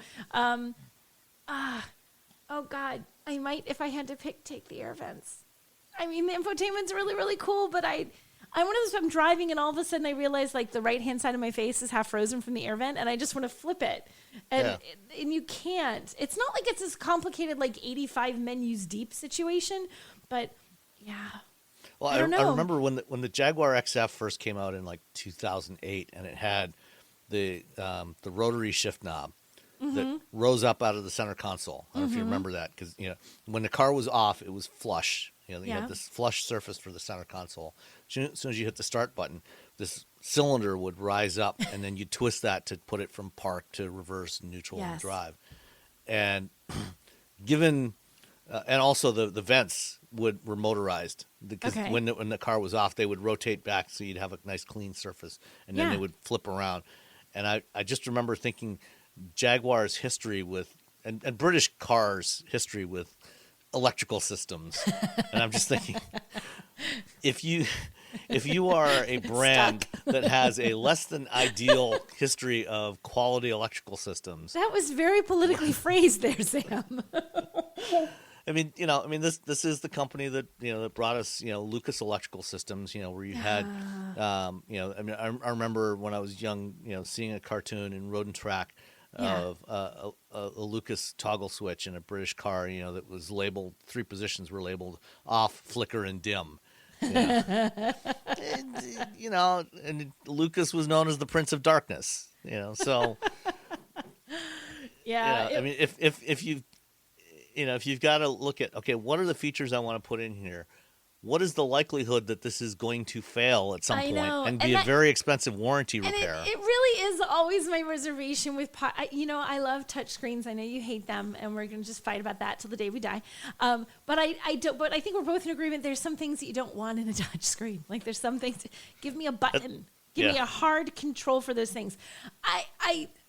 oh God, I might, if I had to take the air vents. I mean, the infotainment's really, really cool, but I'm one of those, I'm driving and all of a sudden I realize like the right-hand side of my face is half frozen from the air vent and I just want to flip it. And you can't. It's not like it's this complicated, like 85 menus deep situation, but yeah. Well, I remember when the Jaguar XF first came out in like 2008 and it had the rotary shift knob that rose up out of the center console. I don't know if you remember that, because when the car was off, it was flush. You had this flush surface for the center console. As soon as you hit the start button, this cylinder would rise up, and then you twist that to put it from park to reverse, neutral, and drive. And given, and also the vents were motorized, because when the car was off, they would rotate back so you'd have a nice clean surface, and then they would flip around. And I just remember thinking, Jaguar's history with and British cars' history with electrical systems, and I'm just thinking, if you are a brand that has a less than ideal history of quality electrical systems, that was very politically phrased there, Sam. This is the company that that brought us Lucas Electrical Systems, where you had I remember when I was young, seeing a cartoon in Road and Track of a Lucas toggle switch in a British car, that was labeled, 3 positions were labeled off, flicker, and dim. And Lucas was known as the Prince of Darkness. So if you've got to look at, okay, what are the features I want to put in here? What is the likelihood that this is going to fail at some point and be a very expensive warranty repair? It really is always my reservation with, I love touch screens. I know you hate them, and we're going to just fight about that till the day we die. But I don't. But I think we're both in agreement. There's some things that you don't want in a touch screen. Like there's some things. Give me a button. Give me a hard control for those things.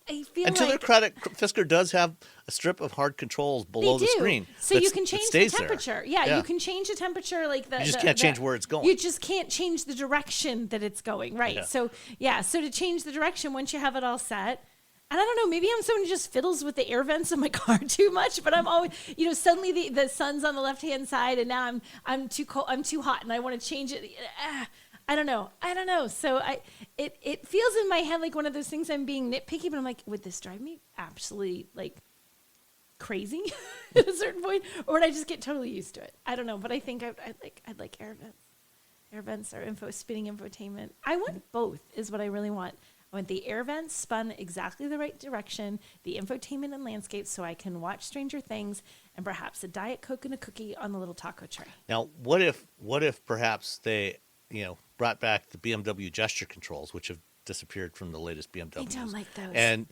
I feel And to their credit, Fisker does have a strip of hard controls below the screen. So you can change the temperature. Yeah, you can change the temperature. Like you just can't change where it's going. You just can't change the direction that it's going. Right. Yeah. So to change the direction, once you have it all set, and I don't know, maybe I'm someone who just fiddles with the air vents in my car too much, but I'm always, suddenly the sun's on the left-hand side and now I'm too cold, I'm too hot and I want to change it. I don't know. So it feels in my head like one of those things I'm being nitpicky, but I'm like, would this drive me absolutely like crazy at a certain point, or would I just get totally used to it? I don't know, but I think I'd like air vents. Air vents or spinning infotainment. I want both is what I really want. I want the air vents spun exactly the right direction, the infotainment and landscape, so I can watch Stranger Things and perhaps a Diet Coke and a cookie on the little taco tray. Now, what if perhaps they, brought back the BMW gesture controls, which have disappeared from the latest BMWs? I don't like those. And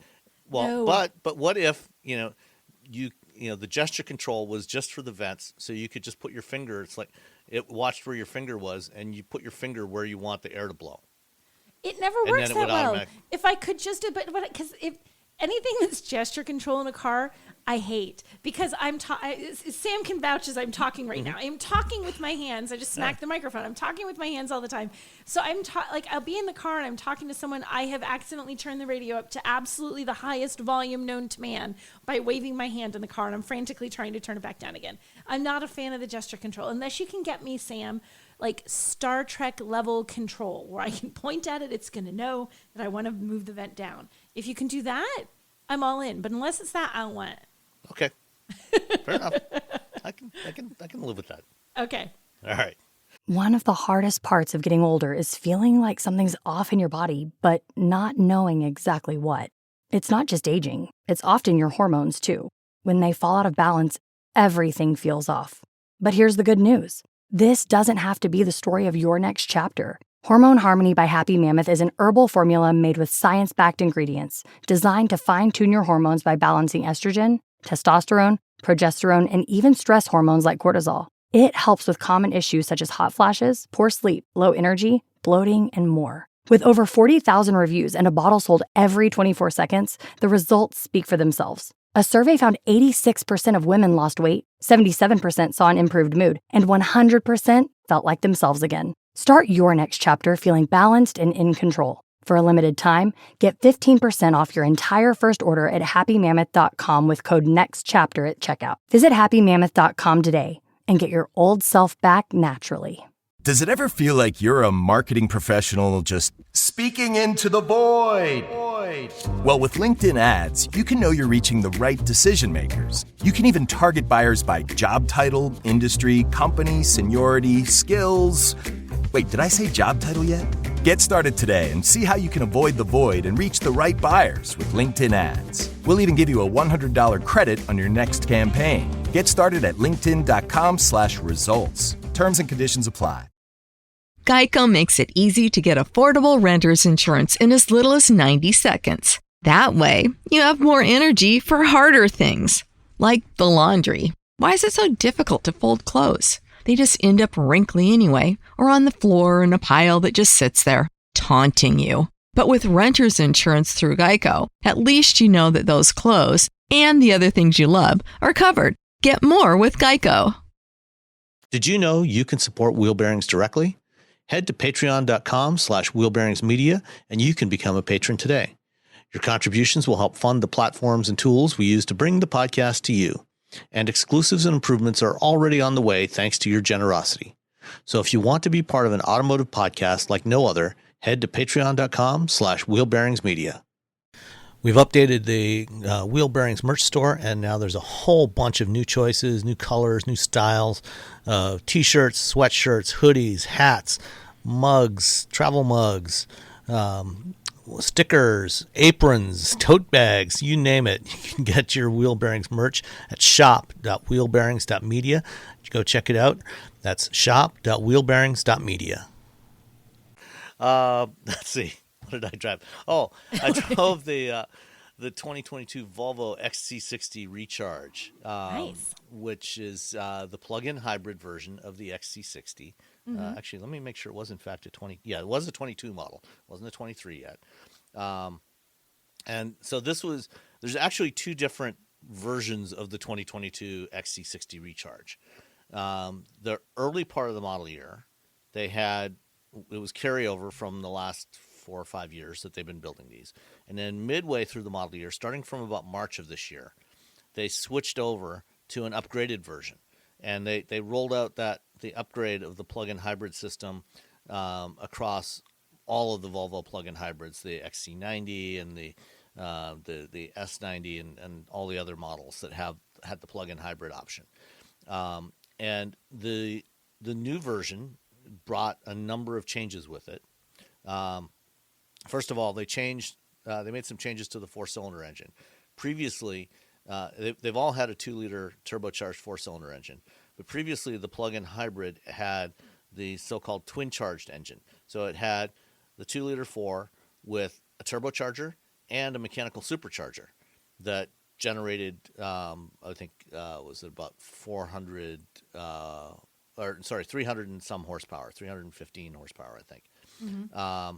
No. but what if the gesture control was just for the vents, so you could just put your finger. It's like it watched where your finger was, and you put your finger where you want the air to blow. It never works that well. If I could just do, but because if anything that's gesture control in a car, I hate because Sam can vouch as I'm talking right now. I'm talking with my hands. I just smacked the microphone. I'm talking with my hands all the time. So I'll be in the car and I'm talking to someone. I have accidentally turned the radio up to absolutely the highest volume known to man by waving my hand in the car, and I'm frantically trying to turn it back down again. I'm not a fan of the gesture control unless you can get me, Sam, like Star Trek level control where I can point at it. It's going to know that I want to move the vent down. If you can do that, I'm all in. But unless it's that, I don't want it. Okay, fair enough. I can live with that. Okay. All right. One of the hardest parts of getting older is feeling like something's off in your body, but not knowing exactly what. It's not just aging. It's often your hormones, too. When they fall out of balance, everything feels off. But here's the good news. This doesn't have to be the story of your next chapter. Hormone Harmony by Happy Mammoth is an herbal formula made with science-backed ingredients designed to fine-tune your hormones by balancing estrogen, testosterone, progesterone, and even stress hormones like cortisol. It helps with common issues such as hot flashes, poor sleep, low energy, bloating, and more. With over 40,000 reviews and a bottle sold every 24 seconds, the results speak for themselves. A survey found 86% of women lost weight, 77% saw an improved mood, and 100% felt like themselves again. Start your next chapter feeling balanced and in control. For a limited time, get 15% off your entire first order at happymammoth.com with code NEXTCHAPTER at checkout. Visit happymammoth.com today and get your old self back naturally. Does it ever feel like you're a marketing professional just speaking into the void? Well, with LinkedIn ads, you can know you're reaching the right decision makers. You can even target buyers by job title, industry, company, seniority, skills. Wait, did I say job title yet? Get started today and see how you can avoid the void and reach the right buyers with LinkedIn ads. We'll even give you a $100 credit on your next campaign. Get started at linkedin.com/results. Terms and conditions apply. Geico makes it easy to get affordable renter's insurance in as little as 90 seconds. That way, you have more energy for harder things, like the laundry. Why is it so difficult to fold clothes? They just end up wrinkly anyway, or on the floor in a pile that just sits there, taunting you. But with renter's insurance through Geico, at least you know that those clothes and the other things you love are covered. Get more with Geico. Did you know you can support Wheel Bearings directly? Head to patreon.com/wheelbearingsmedia and you can become a patron today. Your contributions will help fund the platforms and tools we use to bring the podcast to you. And exclusives and improvements are already on the way thanks to your generosity. So if you want to be part of an automotive podcast like no other, head to patreon.com/wheelbearingsmedia. We've updated the Wheel Bearings merch store, and now there's a whole bunch of new choices, new colors, new styles, t-shirts, sweatshirts, hoodies, hats, mugs, travel mugs, stickers, aprons, tote bags, you name it. You can get your Wheel Bearings merch at shop.wheelbearings.media. Go check it out. That's shop.wheelbearings.media. Let's see. What did I drive? Oh, I drove the 2022 Volvo XC60 Recharge, Nice. which is the plug-in hybrid version of the XC60. Actually, let me make sure it was in fact a 20. Yeah, it was a 22 model. It wasn't a 23 yet. And so there's actually two different versions of the 2022 XC60 Recharge. The early part of the model year, it was carryover from the last 4 or 5 years that they've been building these. And then midway through the model year, starting from about March of this year, they switched over to an upgraded version. And they rolled out the upgrade of the plug-in hybrid system across all of the Volvo plug-in hybrids, the XC90 and the S90 and all the other models that had the plug-in hybrid option. And the new version brought a number of changes with it. First of all, they made some changes to the 4-cylinder engine. Previously, they've all had a 2-liter turbocharged 4-cylinder engine, but previously the plug-in hybrid had the so-called twin-charged engine. So it had the 2-liter 4 with a turbocharger and a mechanical supercharger that generated, I think, was it about 300 and some horsepower, 315 horsepower, I think. Mm-hmm.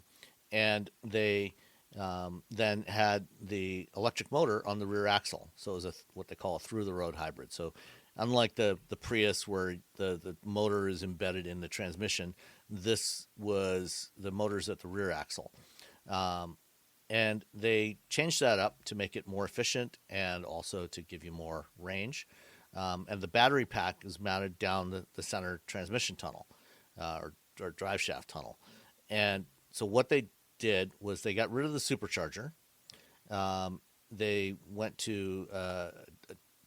And they then had the electric motor on the rear axle. So it was what they call a through-the-road hybrid. So unlike the Prius where the motor is embedded in the transmission, this was the motors at the rear axle. And they changed that up to make it more efficient and also to give you more range. And the battery pack is mounted down the center transmission tunnel or drive shaft tunnel. And so what they did was they got rid of the supercharger. They went to a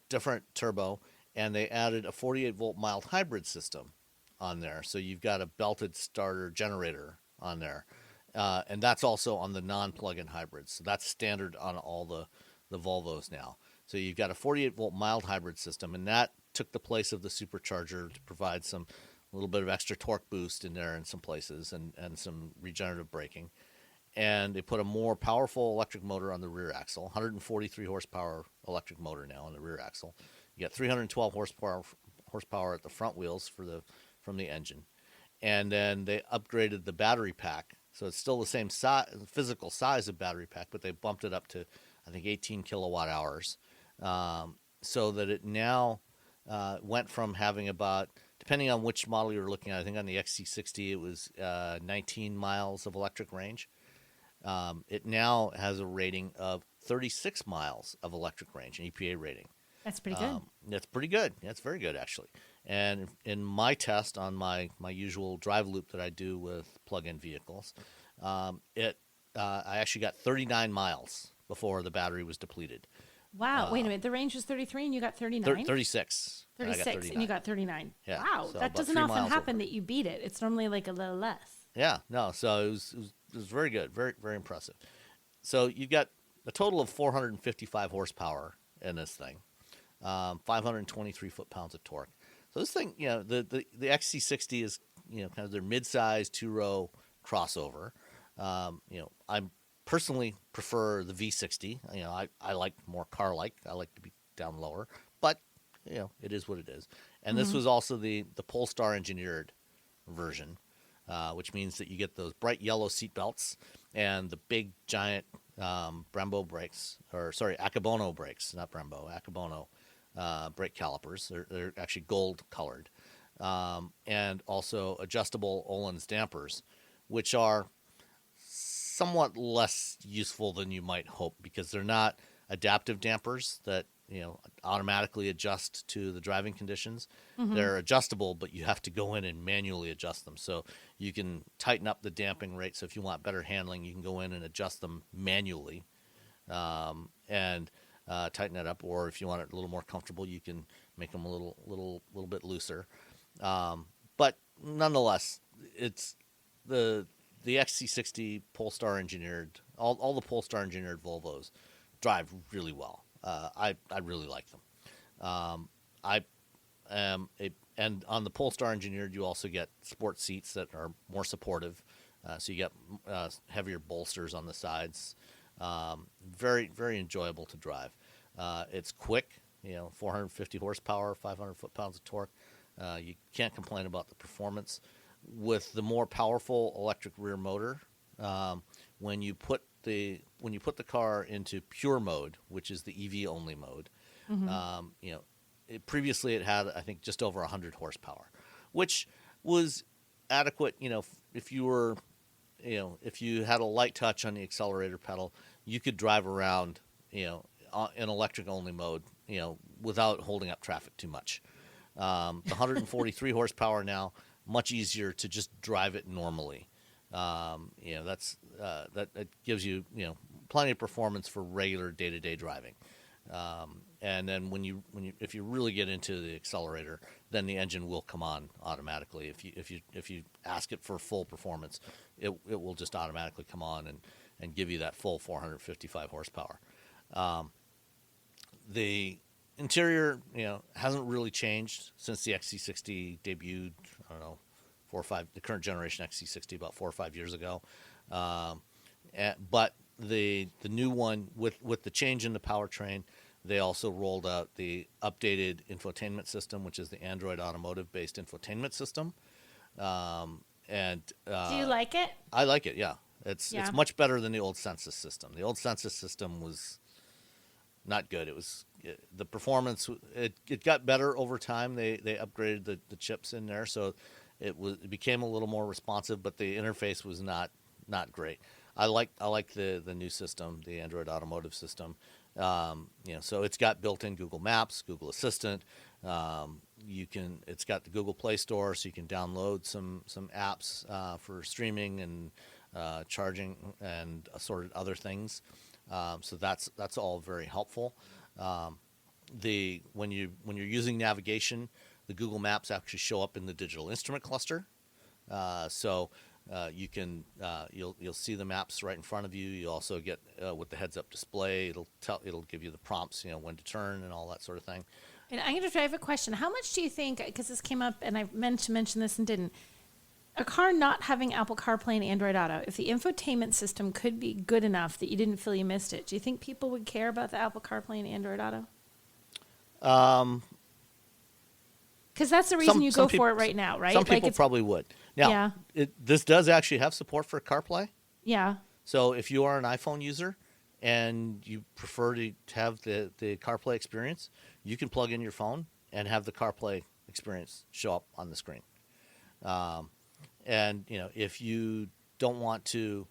different turbo, and they added a 48-volt mild hybrid system on there. So you've got a belted starter generator on there. And that's also on the non-plug-in hybrids. So that's standard on all the Volvos now. So you've got a 48-volt mild hybrid system, and that took the place of the supercharger to provide a little bit of extra torque boost in there in some places and some regenerative braking. And they put a more powerful electric motor on the rear axle, 143 horsepower electric motor now on the rear axle. You got 312 horsepower at the front wheels from the engine. And then they upgraded the battery pack. So it's still the same physical size of battery pack, but they bumped it up to, I think, 18 kilowatt hours. So that it now went from having about, depending on which model you're looking at, I think on the XC60 it was 19 miles of electric range. It now has a rating of 36 miles of electric range, an EPA rating. That's pretty good. That's pretty good. That's very good, actually. And in my test on my usual drive loop that I do with plug-in vehicles, I actually got 39 miles before the battery was depleted. Wow. Wait a minute. The range was 33 and you got 39? 36. 36 and you got 39. Yeah. Wow. So that doesn't often happen that you beat it. It's normally like a little less. Yeah. No. So it was very good. Very, very impressive. So you've got a total of 455 horsepower in this thing, 523 foot-pounds of torque. So this thing, the XC60 is, kind of their mid-size 2-row crossover. I personally prefer the V60. I like more car-like. I like to be down lower, but it is what it is. And this was also the Polestar engineered version, which means that you get those bright yellow seat belts and the big giant Akebono brakes, not Brembo, Akebono brake calipers. They're actually gold colored, and also adjustable Öhlins dampers, which are somewhat less useful than you might hope because they're not adaptive dampers that automatically adjust to the driving conditions. Mm-hmm. They're adjustable, but you have to go in and manually adjust them. So you can tighten up the damping rate. So if you want better handling, you can go in and adjust them manually and tighten it up. Or if you want it a little more comfortable, you can make them a little bit looser. But nonetheless, it's the XC60 Polestar engineered. All the Polestar engineered Volvos drive really well. I really like them. And on the Polestar engineered, you also get sport seats that are more supportive. So you get heavier bolsters on the sides. Very, very enjoyable to drive. It's quick, 450 horsepower, 500 foot-pounds of torque. You can't complain about the performance. With the more powerful electric rear motor, when you put the car into pure mode, which is the EV only mode, previously it had, I think, just over 100 horsepower, which was adequate. If you were, if you had a light touch on the accelerator pedal, you could drive around, in electric only mode, without holding up traffic too much. The 143 horsepower now, much easier to just drive it normally. That gives you, plenty of performance for regular day-to-day driving. And then if you really get into the accelerator, then the engine will come on automatically. If you ask it for full performance, it will just automatically come on and give you that full 455 horsepower. The interior, hasn't really changed since the XC60 debuted. I don't know, the current generation XC60 about 4 or 5 years ago. But the new one with the change in the powertrain, they also rolled out the updated infotainment system, which is the Android Automotive-based infotainment system. Do you like it? I like it. Yeah, it's much better than the old Census system. The old Census system was not good. The performance. It got better over time. They upgraded the chips in there, so it became a little more responsive, but the interface was not great. I like the new system, the Android Automotive system. So it's got built-in Google Maps, Google Assistant. It's got the Google Play Store, so you can download some apps for streaming and charging and assorted other things. So that's all very helpful. When you're using navigation, the Google Maps actually show up in the digital instrument cluster. You'll see the maps right in front of you. You also get with the heads-up display. It'll give you the prompts, when to turn and all that sort of thing. And I have a question. How much do you think? Because this came up, and I meant to mention this and didn't. A car not having Apple CarPlay and Android Auto, if the infotainment system could be good enough that you didn't feel you missed it, do you think people would care about the Apple CarPlay and Android Auto? Because that's the reason you go for it right now, right? Some people probably would. Now, this does actually have support for CarPlay. Yeah. So if you are an iPhone user and you prefer to have the CarPlay experience, you can plug in your phone and have the CarPlay experience show up on the screen. If you don't want to,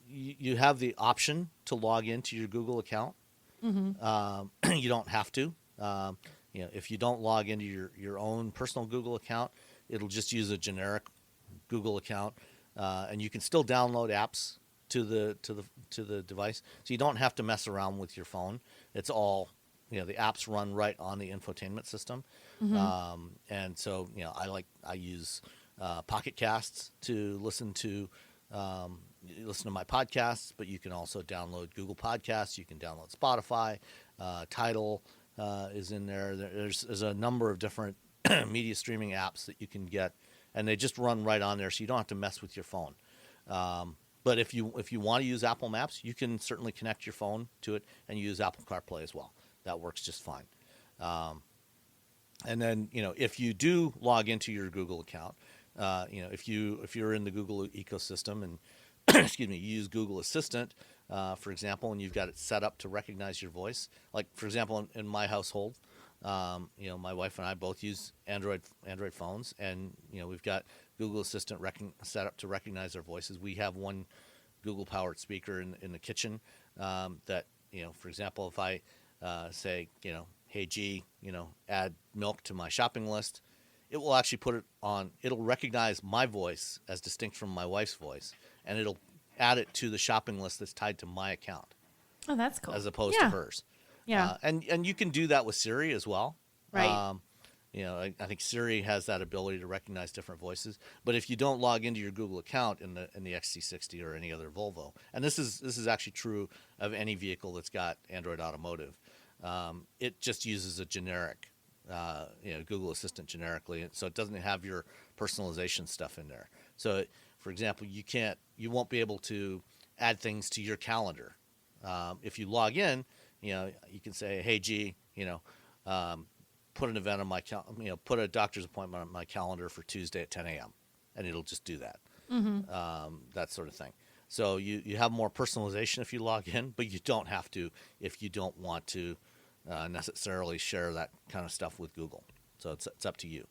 you have the option to log into your Google account. Mm-hmm. You don't have to. If you don't log into your own personal Google account, it'll just use a generic Google account, and you can still download apps to the device. So you don't have to mess around with your phone. It's all, the apps run right on the infotainment system. Mm-hmm. And so, I use Pocket Casts to listen to my podcasts, but you can also download Google Podcasts. You can download Spotify, Tidal is in there. There's a number of different media streaming apps that you can get, and they just run right on there, so you don't have to mess with your phone. But if you want to use Apple Maps, you can certainly connect your phone to it and use Apple CarPlay as well. That works just fine. And then if you do log into your Google account, if you're in the Google ecosystem and you use Google Assistant, for example, and you've got it set up to recognize your voice. Like, for example, in my household, my wife and I both use Android phones, and we've got Google Assistant set up to recognize our voices. We have one Google-powered speaker in the kitchen that, for example, if I say, hey G, add milk to my shopping list, it will actually put it on. It'll recognize my voice as distinct from my wife's voice, and it'll add it to the shopping list that's tied to my account. Oh, that's cool. As opposed to hers. Yeah. And you can do that with Siri as well. Right. I think Siri has that ability to recognize different voices. But if you don't log into your Google account in the XC60 or any other Volvo, and this is actually true of any vehicle that's got Android Automotive, it just uses a generic, Google Assistant generically, so it doesn't have your personalization stuff in there. So, for example, you won't be able to add things to your calendar. If you log in, you can say, "Hey G, put an event on my put a doctor's appointment on my calendar for Tuesday at 10 a.m." and it'll just do that. Mm-hmm. That sort of thing. So you have more personalization if you log in, but you don't have to if you don't want to necessarily share that kind of stuff with Google. So it's up to you.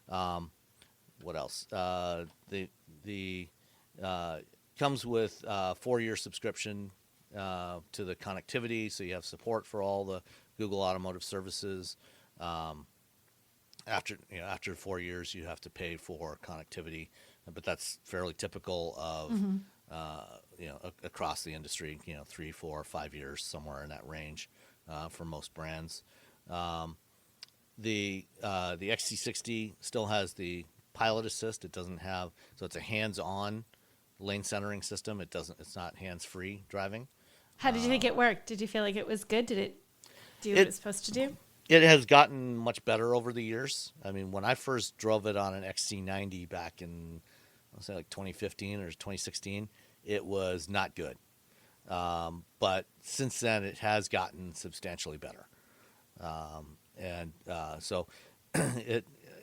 What else? The comes with 4-year subscription to the connectivity, so you have support for all the Google Automotive services. After 4 years, you have to pay for connectivity, but that's fairly typical of across the industry. 3, 4, 5 years, somewhere in that range for most brands. The XC60 still has the pilot assist. It doesn't have, so it's a hands-on lane centering system. It's not hands-free driving. How did you think it worked? Did you feel like it was good? Did it do what it was supposed to do? It has gotten much better over the years. I mean, when I first drove it on an XC90 back in, I'll say like 2015 or 2016, it was not good. But since then, it has gotten substantially better. So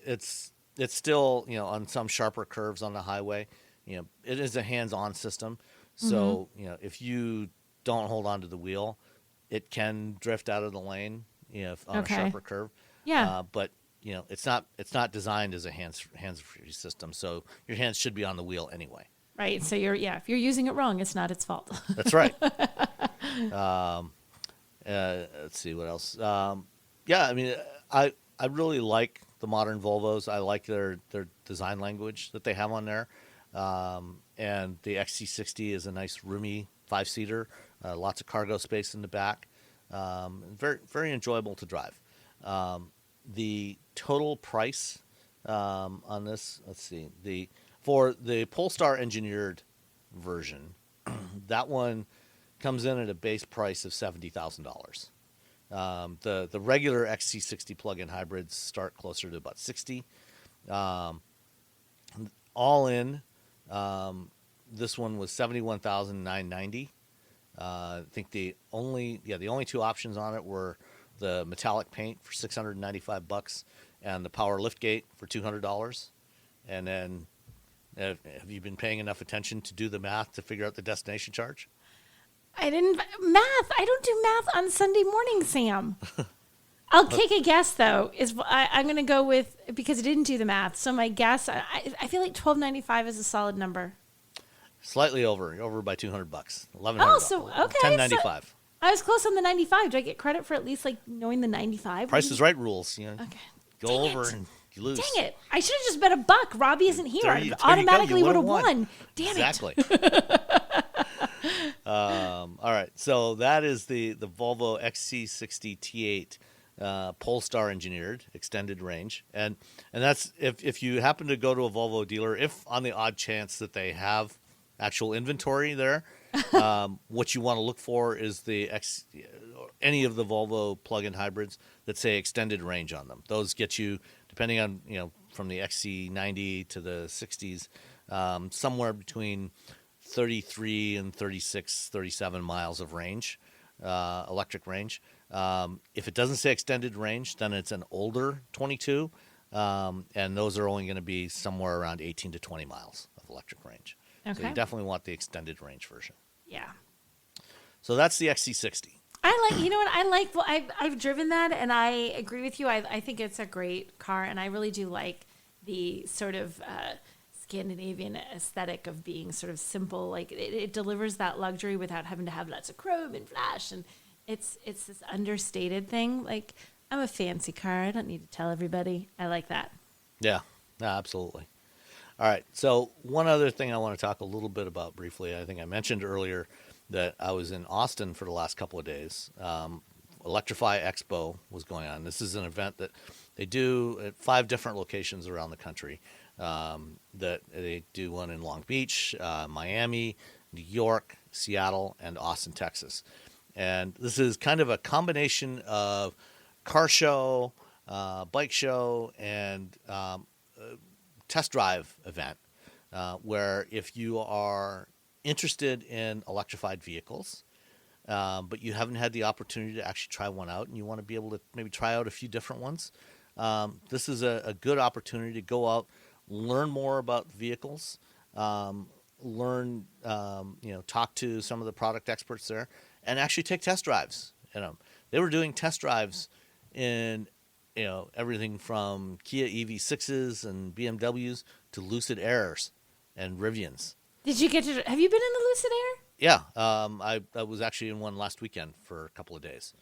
it's still, on some sharper curves on the highway, it is a hands-on system. So, if you don't hold on to the wheel, it can drift out of the lane, on a sharper curve. Yeah. But it's not designed as a hands-free system. So your hands should be on the wheel anyway. Right. So if you're using it wrong, it's not its fault. That's right. Let's see what else. I mean, I really like the modern Volvos. I like their design language that they have on there. And the XC60 is a nice roomy 5-seater, lots of cargo space in the back. Very, very enjoyable to drive. The total price on this, let's see, for the Polestar engineered version, that one comes in at a base price of $70,000. The regular XC60 plug-in hybrids start closer to about $60,000. All in, this one was $71,990. I think the only two options on it were the metallic paint for $695 and the power liftgate for $200. And then, have you been paying enough attention to do the math to figure out the destination charge? I don't do math on Sunday morning, Sam. I'll take a guess though. I'm going to go with, because I didn't do the math. So my guess, I feel like $1,295 is a solid number. Slightly over by $200. $1,100. Oh, so okay. $1,095. So I was close on the 95. Do I get credit for at least like knowing the 95? Price is Right rules. Okay. Go Dang over it. and you lose. Dang it! I should have just bet $1. Robbie isn't here. I automatically would have won. Damn exactly. it! All right. So that is the Volvo XC60 T8 Polestar engineered extended range, and that's if you happen to go to a Volvo dealer, if on the odd chance that they have actual inventory there, what you want to look for is any of the Volvo plug-in hybrids that say extended range on them. Those get you, depending on, from the XC90 to the 60s, somewhere between 33 and 36, 37 miles of range, electric range. If it doesn't say extended range, then it's an older 22, and those are only going to be somewhere around 18 to 20 miles of electric range. Okay. So you definitely want the extended range version. Yeah. So that's the XC60. I've driven that, and I agree with you. I think it's a great car, and I really do like the sort of Scandinavian aesthetic of being sort of simple. Like it delivers that luxury without having to have lots of chrome and flash, and it's this understated thing. Like, I'm a fancy car. I don't need to tell everybody. I like that. Yeah, no, absolutely. All right. So one other thing I want to talk a little bit about briefly. I think I mentioned earlier that I was in Austin for the last couple of days. Electrify Expo was going on. This is an event that they do at 5 different locations around the country. That they do one in Long Beach, Miami, New York, Seattle, and Austin, Texas. And this is kind of a combination of car show, bike show, and test drive event, where if you are interested in electrified vehicles, but you haven't had the opportunity to actually try one out and you want to be able to maybe try out a few different ones, this is a good opportunity to go out, learn more about vehicles, learn, talk to some of the product experts there, and actually take test drives. They were doing test drives in, everything from Kia EV6s and BMWs to Lucid Airs and Rivians. Did you have you been in the Lucid Air? Yeah, I was actually in one last weekend for a couple of days.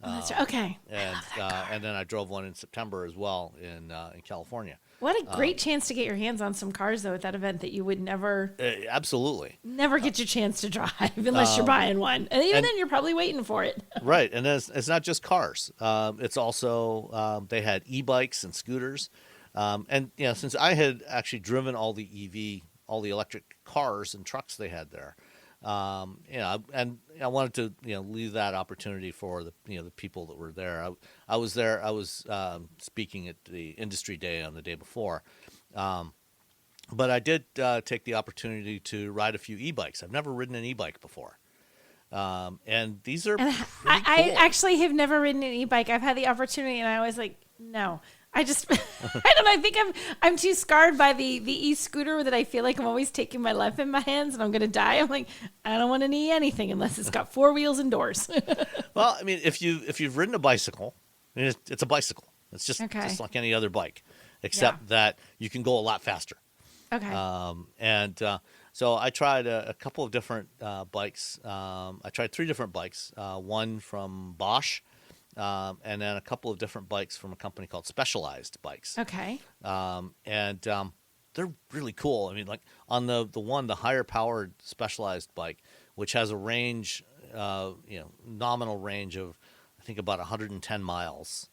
That's right. Okay. And then I drove one in September as well in California. What a great chance to get your hands on some cars, though, at that event that you would never get your chance to drive unless you're buying one. And even then, you're probably waiting for it. Right. And it's not just cars. It's also they had e-bikes and scooters. And, since I had actually driven all the electric cars and trucks they had there, and I wanted to, leave that opportunity for the people that were there. I was there. I was speaking at the industry day on the day before, but I did take the opportunity to ride a few e-bikes. I've never ridden an e-bike before, and these are. I actually have never ridden an e-bike. I've had the opportunity, and I was like, no. I don't know. I think I'm too scarred by the e-scooter that I feel like I'm always taking my life in my hands and I'm going to die. I'm like, I don't want to knee anything unless it's got four wheels and doors. Well, I mean, if you've ridden a bicycle, I mean, it's a bicycle. It's just like any other bike, except that you can go a lot faster. Okay. So I tried a couple of different bikes. I tried 3 different bikes. One from Bosch. And then a couple of different bikes from a company called Specialized Bikes. Okay. And they're really cool. I mean, like on the higher powered Specialized bike, which has a range, nominal range of, I think about 110 miles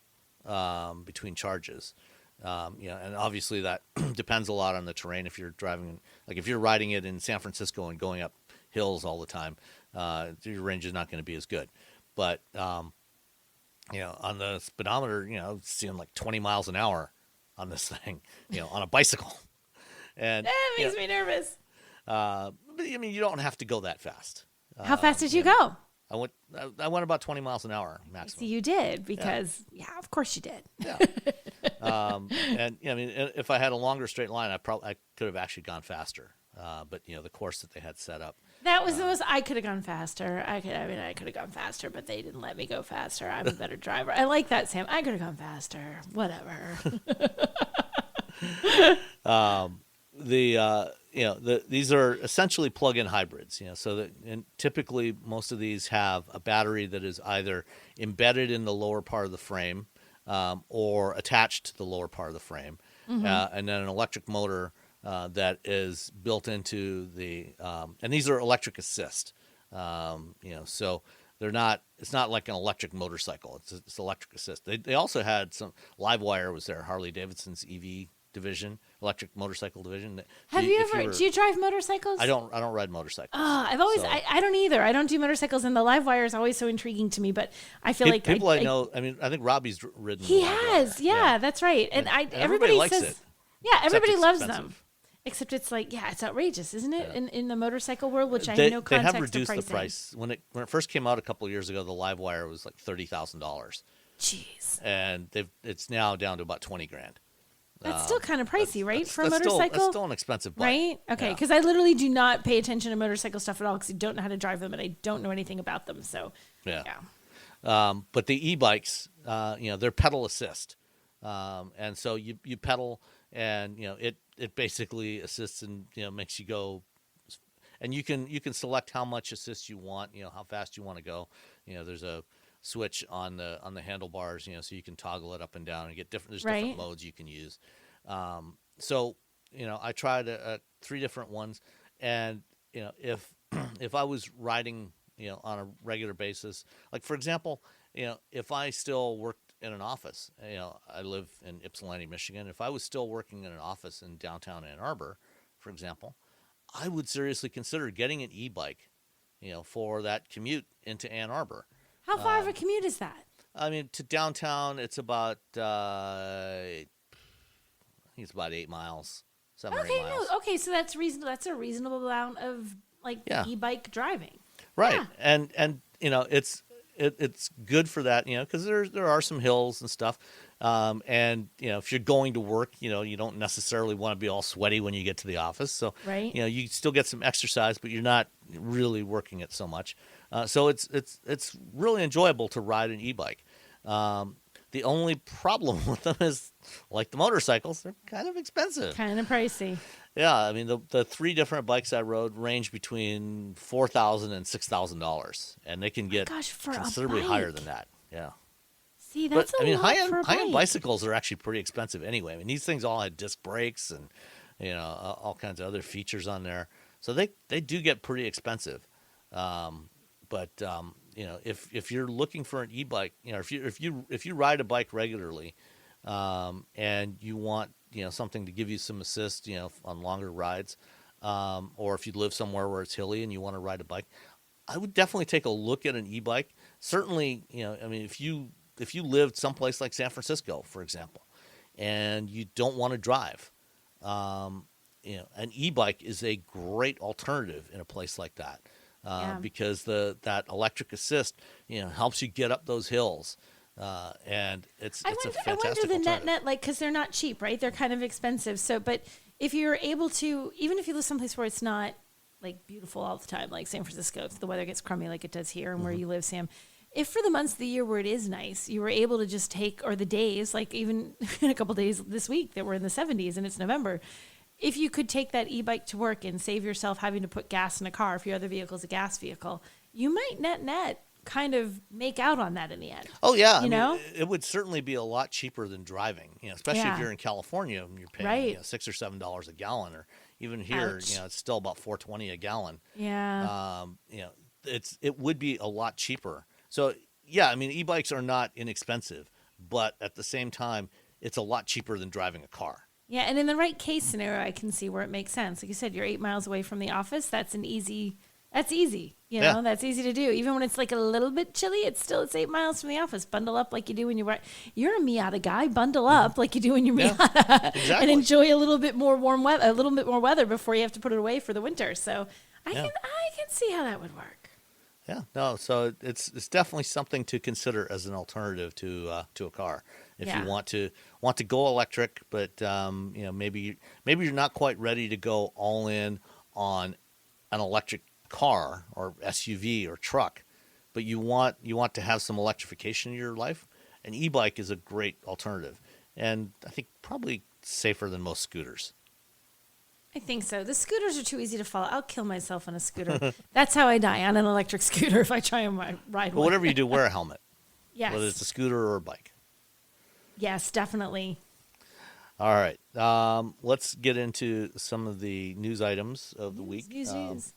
between charges. And obviously that depends a lot on the terrain. If you're driving, like if you're riding it in San Francisco and going up hills all the time, your range is not going to be as good. But on the speedometer, seeing like 20 miles an hour on this thing, on a bicycle. And that makes me nervous. But I mean, you don't have to go that fast. How fast did you go? I went about 20 miles an hour maximum. See, you did because, of course you did. Yeah. And I mean, if I had a longer straight line, I could have actually gone faster. But the course that they had set up. That was the most. I could have gone faster. I could have gone faster, but they didn't let me go faster. I'm a better driver. I like that, Sam. I could have gone faster. Whatever. These are essentially plug-in hybrids. And typically most of these have a battery that is either embedded in the lower part of the frame, or attached to the lower part of the frame, and then an electric motor. That is built into the, and these are electric assist, so they're not. It's not like an electric motorcycle. It's electric assist. They also had some Livewire was there. Harley Davidson's EV division, electric motorcycle division. Do you drive motorcycles? I don't ride motorcycles. I've always I don't either. I don't do motorcycles, and the Livewire is always so intriguing to me. But I feel like people I know. I mean, I think Robbie's ridden. He has, yeah, that's right. And everybody likes says, it. Yeah, everybody loves them. Except it's like, it's outrageous, isn't it? Yeah. In the motorcycle world, which I have no context of pricing. They have reduced the price. When it first came out a couple of years ago, the Livewire was like $30,000. Jeez. And it's now down to about $20,000. That's still kind of pricey, right? For a motorcycle? That's still an expensive bike. Right? Okay, because I literally do not pay attention to motorcycle stuff at all because I don't know how to drive them and I don't know anything about them. So, yeah. But the e-bikes, they're pedal assist. And so you pedal and, it basically assists and makes you go, and you can select how much assist you want, how fast you want to go. There's a switch on the handlebars, so you can toggle it up and down and get different. There's different modes you can use. So I tried 3 different ones, and if I was riding on a regular basis, like for example, if I still worked in an office, I live in Ypsilanti, Michigan. If I was still working in an office in downtown Ann Arbor, for example, I would seriously consider getting an e-bike, for that commute into Ann Arbor. How far of a commute is that? I mean, to downtown, it's about, I think it's about 8 miles, 7 or 8 miles. Okay, so that's reasonable. That's a reasonable amount of e-bike driving. Right, yeah. and it's good for that, because there are some hills and stuff. And if you're going to work, you don't necessarily want to be all sweaty when you get to the office. So, Right. you still get some exercise, but you're not really working it so much. So it's really enjoyable to ride an e-bike. The only problem with them is, like the motorcycles, they're kind of expensive. Kind of pricey. Yeah, I mean the three different bikes I rode range between $4,000 and $6,000, and they can get for considerably a higher bike. than that. Yeah. See, that's But a I mean, lot for a high-end bike. bicycles are actually pretty expensive anyway. I mean, these things all had disc brakes and all kinds of other features on there, so they do get pretty expensive. But if you're looking for an e-bike, if you ride a bike regularly, and you want something to give you some assist, on longer rides, or if you live somewhere where it's hilly and you want to ride a bike, I would definitely take a look at an e-bike. Certainly, I mean, if you lived someplace like San Francisco, for example, and you don't want to drive, an e-bike is a great alternative in a place like that, because that electric assist, helps you get up those hills, and it's a fantastic I wonder the alternative. net, like, because they're not cheap, right? They're kind of expensive. So, but if you're able to, even if you live someplace where it's not like beautiful all the time, like San Francisco, if the weather gets crummy like it does here and where you live, Sam, if for the months of the year where it is nice, you were able to just take, or the days, like even in a couple days this week that we're in the 70s and it's November, if you could take that e-bike to work and save yourself having to put gas in a car, if your other vehicle is a gas vehicle, you might net kind of make out on that in the end. Oh yeah, You know? it would certainly be a lot cheaper than driving. Especially if Yeah. You're in California and you're paying Right. $6 or $7 a gallon, or even here, Ouch. it's still about $4.20 a gallon. Yeah. It would be a lot cheaper. So yeah, I mean, e-bikes are not inexpensive, but at the same time, it's a lot cheaper than driving a car. Yeah, and in the right case scenario, I can see where it makes sense. Like you said, you're 8 miles away from the office. That's easy. That's easy. Yeah. That's easy to do. Even when it's like a little bit chilly, it's 8 miles from the office. Bundle up like you do when you ride. You're a Miata guy. Bundle up like you do when you're Yeah, Miata, and exactly. enjoy a little bit more warm weather, a little bit more weather before you have to put it away for the winter. So I Yeah. can see how that would work. Yeah, no, so it's definitely something to consider as an alternative to a car if Yeah. you want to go electric, but maybe you're not quite ready to go all in on an electric car or SUV or truck, but you want to have some electrification in your life. An e-bike is a great alternative, and I think probably safer than most scooters. I think so. The scooters are too easy to follow. I'll kill myself on a scooter. That's how I die, on an electric scooter, if I try and ride But one. whatever you do, wear a helmet, Yes. whether it's a scooter or a bike. Yes, definitely. All right, let's get into some of the news items of the week. News.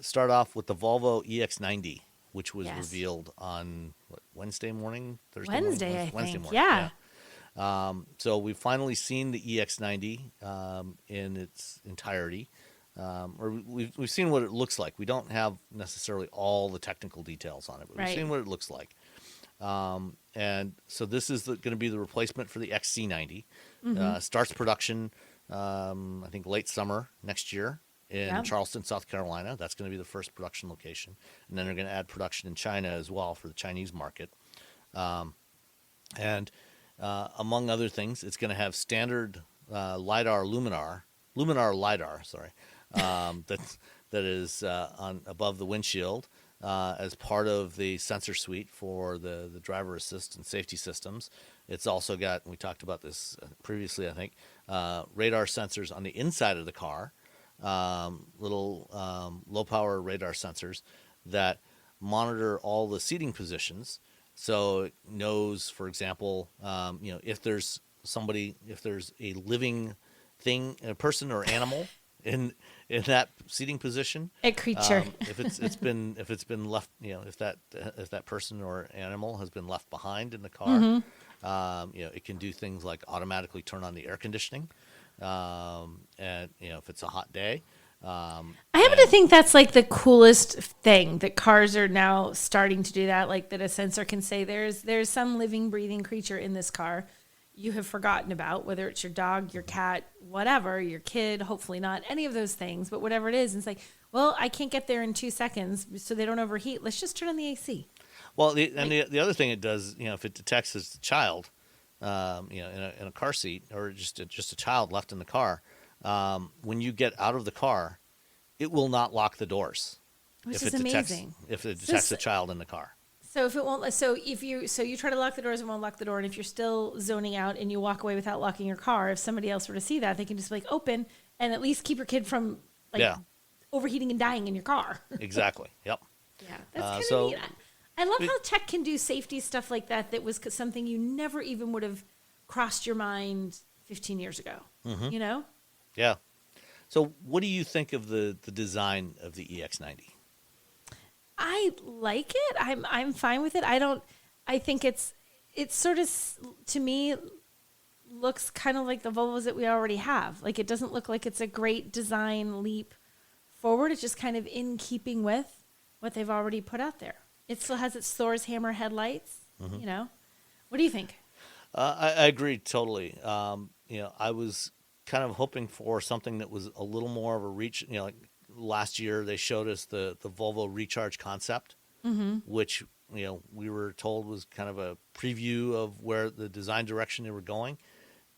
Start off with the Volvo EX90, which was Yes. revealed on Wednesday morning, Thursday Wednesday, morning? I Wednesday think. morning. Yeah. So we've finally seen the EX90 in its entirety, or we've seen what it looks like. We don't have necessarily all the technical details on it, but Right. we've seen what it looks like. And so this is going to be the replacement for the XC90. Starts production, I think, late summer next year in Yep. Charleston, South Carolina. That's going to be the first production location. And then they're going to add production in China as well for the Chinese market. And among other things, it's going to have standard luminar lidar, sorry, that is on above the windshield as part of the sensor suite for the driver assist and safety systems. It's also got, and we talked about this previously, I think, radar sensors on the inside of the car, little low power radar sensors that monitor all the seating positions. So it knows, for example, if there's a living thing, a person or animal in that seating position, A creature. if it's been left, if that person or animal has been left behind in the car, it can do things like automatically turn on the air conditioning, and if it's a hot day. I happen to think that's like the coolest thing that cars are now starting to do that. Like that a sensor can say there's some living, breathing creature in this car you have forgotten about, whether it's your dog, your cat, whatever, your kid, hopefully not any of those things, but whatever it is. And it's like, well, I can't get there in 2 seconds so they don't overheat. Let's just turn on the AC. Well, the other thing it does, if it detects as a child, in a car seat, or just a child left in the car, when you get out of the car, it will not lock the doors. Which is amazing. If it detects a child in the car. So if it won't, so you try to lock the doors, it won't lock the door, and if you're still zoning out and you walk away without locking your car, if somebody else were to see that, they can just be like open and at least keep your kid from overheating and dying in your car. Exactly. Yep. Yeah, that's kind of neat. I love how tech can do safety stuff like that. That was something you never even would have crossed your mind 15 years ago. Mm-hmm. You know? Yeah. So what do you think of the design of the EX90? I like it. I'm fine with it. I think it's sort of, to me, looks kind of like the Volvos that we already have. Like, it doesn't look like it's a great design leap forward. It's just kind of in keeping with what they've already put out there. It still has its Thor's hammer headlights. Mm-hmm. You know, what do you think? I agree totally. I was kind of hoping for something that was a little more of a reach. Like last year they showed us the Volvo Recharge concept, Mm-hmm. which we were told was kind of a preview of where the design direction they were going,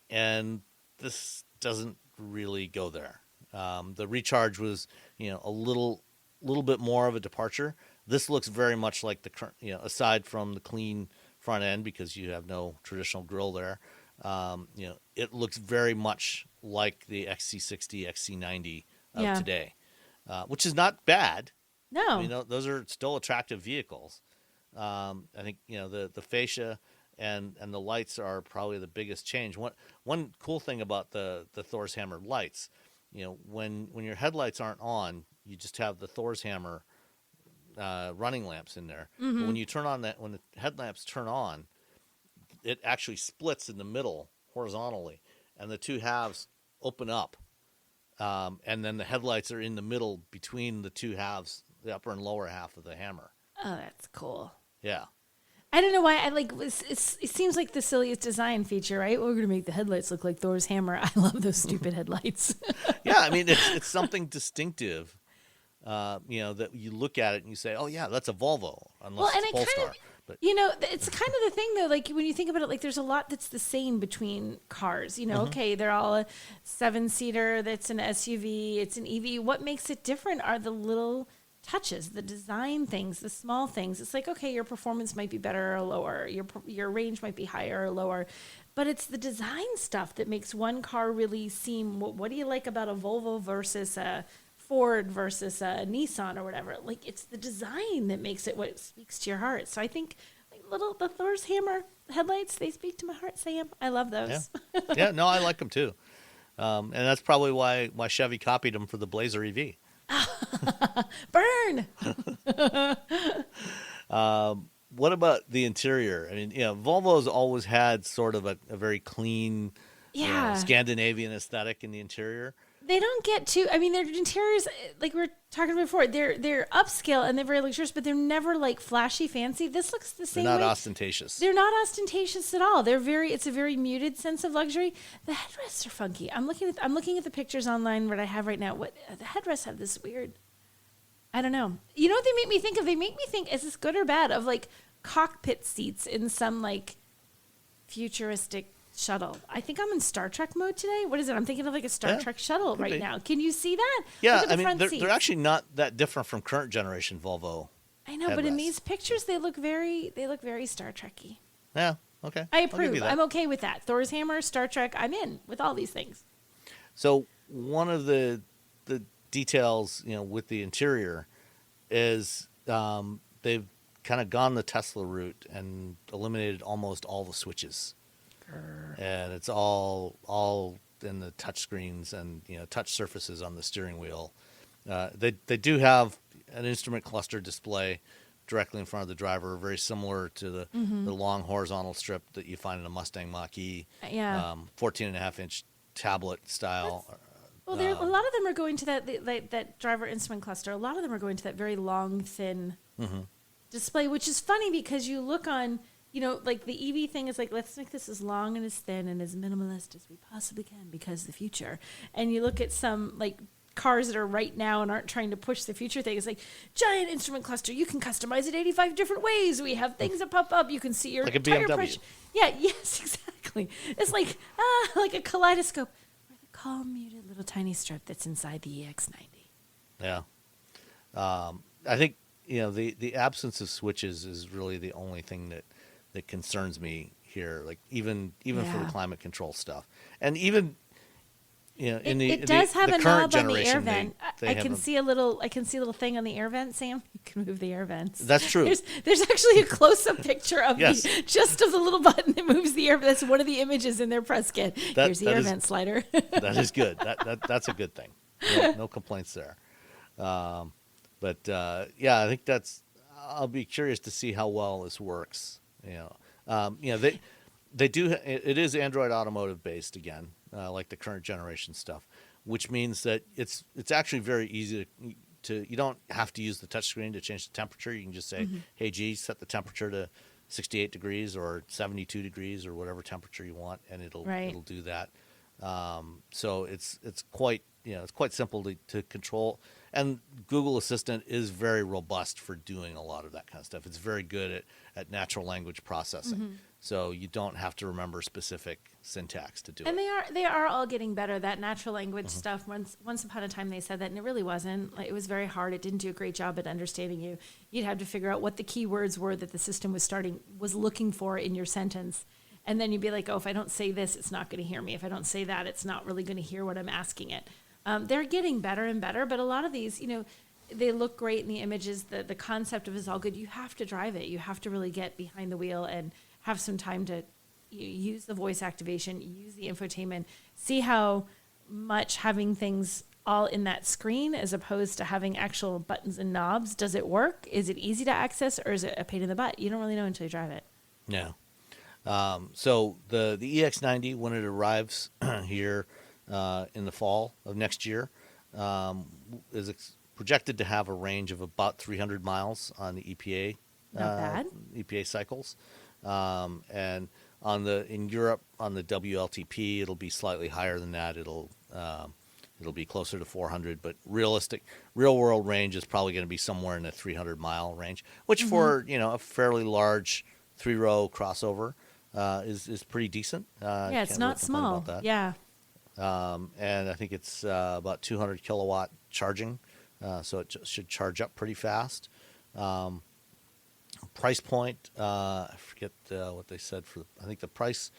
and this doesn't really go there. The Recharge was a little bit more of a departure. This looks very much like the current, aside from the clean front end because you have no traditional grille there. It looks very much like the XC60, XC90 of today, which is not bad. No, Those are still attractive vehicles. I think the fascia and the lights are probably the biggest change. One cool thing about the Thor's hammer lights, when your headlights aren't on, you just have the Thor's hammer running lamps in there. Mm-hmm. But when you turn on when the headlamps turn on, it actually splits in the middle horizontally, and the two halves open up, and then the headlights are in the middle between the two halves, the upper and lower half of the hammer. Oh, that's cool. Yeah. I don't know why. It seems like the silliest design feature, right? We're going to make the headlights look like Thor's hammer. I love those stupid headlights. Yeah, I mean, it's something distinctive. That you look at it and you say, "Oh yeah, that's a Volvo." Unless it's Polestar. It's kind of the thing though. Like when you think about it, like there's a lot that's the same between cars. Mm-hmm. Okay, they're all a 7-seater. That's an SUV. It's an EV. What makes it different are the little touches, the design things, the small things. It's like, okay, your performance might be better or lower. Your range might be higher or lower. But it's the design stuff that makes one car really seem. What do you like about a Volvo versus a Ford versus a Nissan or whatever? Like, it's the design that makes it what speaks to your heart. So I think the Thor's hammer headlights, they speak to my heart, Sam. I love those. Yeah, no, I like them too. And that's probably why Chevy copied them for the Blazer EV. Burn. What about the interior? I mean, Volvo's always had sort of a very clean, Scandinavian aesthetic in the interior. They don't get too. I mean, their interiors, like we were talking about before, they're upscale and they're very luxurious, but they're never like flashy, fancy. This looks the same. They're not way. ostentatious. They're not ostentatious at all. It's a very muted sense of luxury. The headrests are funky. I'm looking at the pictures online that I have right now. What the headrests have this weird. I don't know. You know what they make me think of? They make me think, is this good or bad, of like cockpit seats in some like futuristic shuttle. I think I'm in Star Trek mode today. What is it? I'm thinking of like a Star Trek shuttle right now. Can you see that? Yeah, I mean, they're actually not that different from current generation Volvo. I know, but in these pictures, they look very Star Trek-y. Yeah, okay. I approve. I'm okay with that. Thor's hammer, Star Trek, I'm in with all these things. So one of the details, with the interior is they've kind of gone the Tesla route and eliminated almost all the switches. And it's all in the touch screens and touch surfaces on the steering wheel. They do have an instrument cluster display directly in front of the driver, very similar to the long horizontal strip that you find in a Mustang Mach-E. 14.5-inch tablet style. Well, a lot of them are going to that driver instrument cluster. A lot of them are going to that very long, thin display, which is funny because you look on. Like the EV thing is like, let's make this as long and as thin and as minimalist as we possibly can because the future. And you look at some like cars that are right now and aren't trying to push the future thing. It's like giant instrument cluster. You can customize it 85 different ways. We have things that pop up. You can see your like a tire BMW. pressure. Yeah, yes, exactly. It's like a kaleidoscope or the calm, muted little tiny strip that's inside the EX90. Yeah. I think, the absence of switches is really the only thing that concerns me here. Like even for the climate control stuff, and even it does have a knob on the air vent. they I can see a little thing on the air vent, Sam. You can move the air vents. That's true. There's actually a close-up picture of Yes. just of the little button that moves the air. That's one of the images in their press kit. Here's the air vent slider. That is good. That's a good thing. No complaints there. But I think I'll be curious to see how well this works. They do. It is Android Automotive based again, like the current generation stuff, which means that it's actually very easy to. You don't have to use the touchscreen to change the temperature. You can just say, "Hey, G, set the temperature to 68 degrees or 72 degrees or whatever temperature you want," and it'll do that. So it's quite simple to control. And Google Assistant is very robust for doing a lot of that kind of stuff. It's very good at natural language processing. So you don't have to remember specific syntax to do it. And they are all getting better. That natural language stuff, once upon a time they said that, and it really wasn't. Like, it was very hard. It didn't do a great job at understanding you. You'd have to figure out what the keywords were that the system was looking for in your sentence. And then you'd be like, oh, if I don't say this, it's not going to hear me. If I don't say that, it's not really going to hear what I'm asking it. They're getting better and better, but a lot of these, they look great in the images. The concept of it is all good. You have to drive it. You have to really get behind the wheel and have some time to use the voice activation, use the infotainment, see how much having things all in that screen as opposed to having actual buttons and knobs. Does it work? Is it easy to access, or is it a pain in the butt? You don't really know until you drive it. No. So the EX90, when it arrives here in the fall of next year, is projected to have a range of about 300 miles on the EPA. Not bad. EPA cycles. And in Europe on the WLTP, it'll be slightly higher than that. It'll be closer to 400, but real world range is probably going to be somewhere in the 300 mile range, which for a fairly large 3-row crossover is pretty decent. Yeah, it's not small. Yeah. And I think it's about 200 kilowatt charging, so it should charge up pretty fast. Price point, I forget what they said I think the price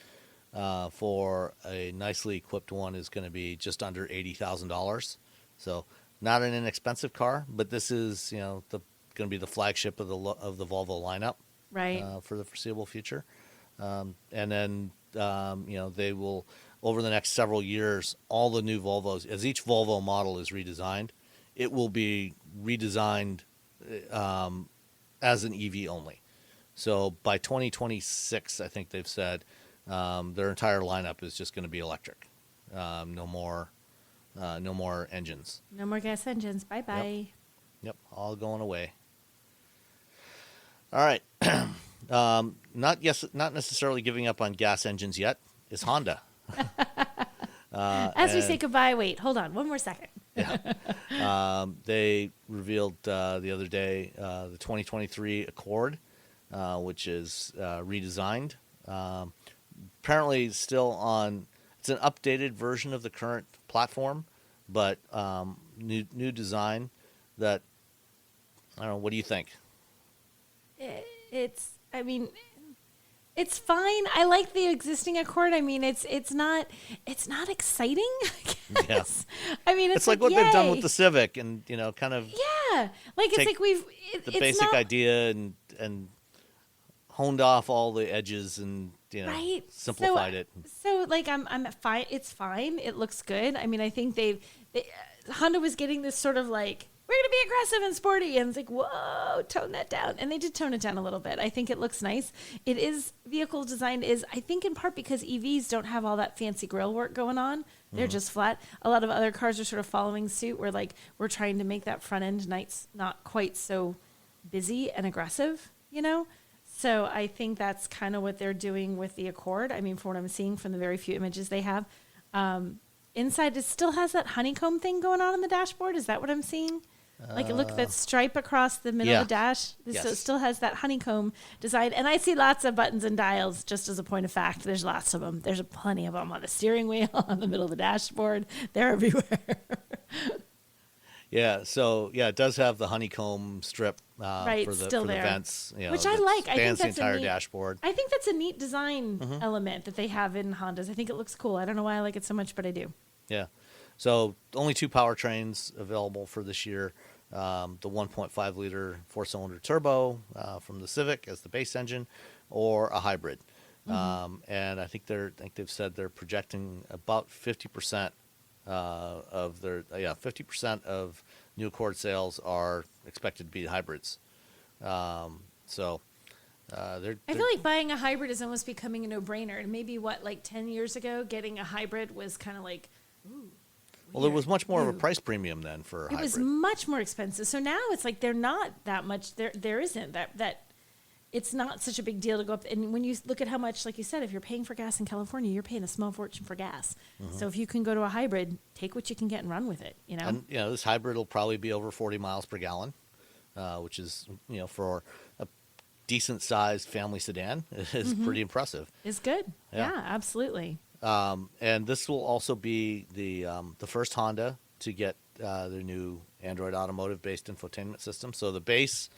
for a nicely equipped one is going to be just under $80,000. So not an inexpensive car, but this is going to be the flagship of the Volvo lineup, right, for the foreseeable future. And then they will, over the next several years, all the new Volvos, as each Volvo model is redesigned, it will be redesigned as an EV only. So by 2026, I think they've said their entire lineup is just going to be electric. No more engines. No more gas engines. Bye-bye. Yep, all going away. All right. Not necessarily giving up on gas engines yet is Honda. As we say goodbye, wait, hold on, one more second. Yeah. They revealed the other day the 2023 Accord, which is redesigned. Apparently still it's an updated version of the current platform, but new design that, I don't know, what do you think? It's fine. I like the existing Accord. I mean, it's not exciting, I guess. Yeah. I mean, it's like what they've done with the Civic, and kind of it's like the basic idea and honed off all the edges and right. simplified it. So like I'm fine. It's fine. It looks good. I mean, I think Honda was getting this sort of like, we're going to be aggressive and sporty. And it's like, whoa, tone that down. And they did tone it down a little bit. I think it looks nice. Vehicle design is, I think, in part because EVs don't have all that fancy grille work going on. They're just flat. A lot of other cars are sort of following suit where, like, we're trying to make that front end not quite so busy and aggressive, So I think that's kind of what they're doing with the Accord. I mean, from what I'm seeing from the very few images they have. Inside, it still has that honeycomb thing going on the dashboard. Is that what I'm seeing? Like, look, that stripe across the middle of the dash. So Yes. it still has that honeycomb design. And I see lots of buttons and dials, just as a point of fact. There's lots of them. There's plenty of them on the steering wheel, on the middle of the dashboard. They're everywhere. Yeah, so it does have the honeycomb strip Right, for the still there. vents, Which I like. I think spans the that's entire a neat, dashboard. I think that's a neat design element that they have in Hondas. I think it looks cool. I don't know why I like it so much, but I do. Yeah, so only 2 powertrains available for this year. The 1.5 liter 4-cylinder turbo from the Civic as the base engine, or a hybrid. And I think they've said they're projecting about 50% of their 50% of new Accord sales are expected to be hybrids. I feel like buying a hybrid is almost becoming a no-brainer. And maybe like 10 years ago, getting a hybrid was kind of like, ooh. Well, there was much more of a price premium then for a hybrid. It was much more expensive. So now it's like they're not that much. There isn't that. It's not such a big deal to go up. And when you look at how much, like you said, if you're paying for gas in California, you're paying a small fortune for gas. So if you can go to a hybrid, take what you can get and run with it. And this hybrid will probably be over 40 miles per gallon, which is for a decent sized family sedan is pretty impressive. It's good. Yeah, absolutely. And this will also be the first Honda to get their new Android Automotive based infotainment system. So the base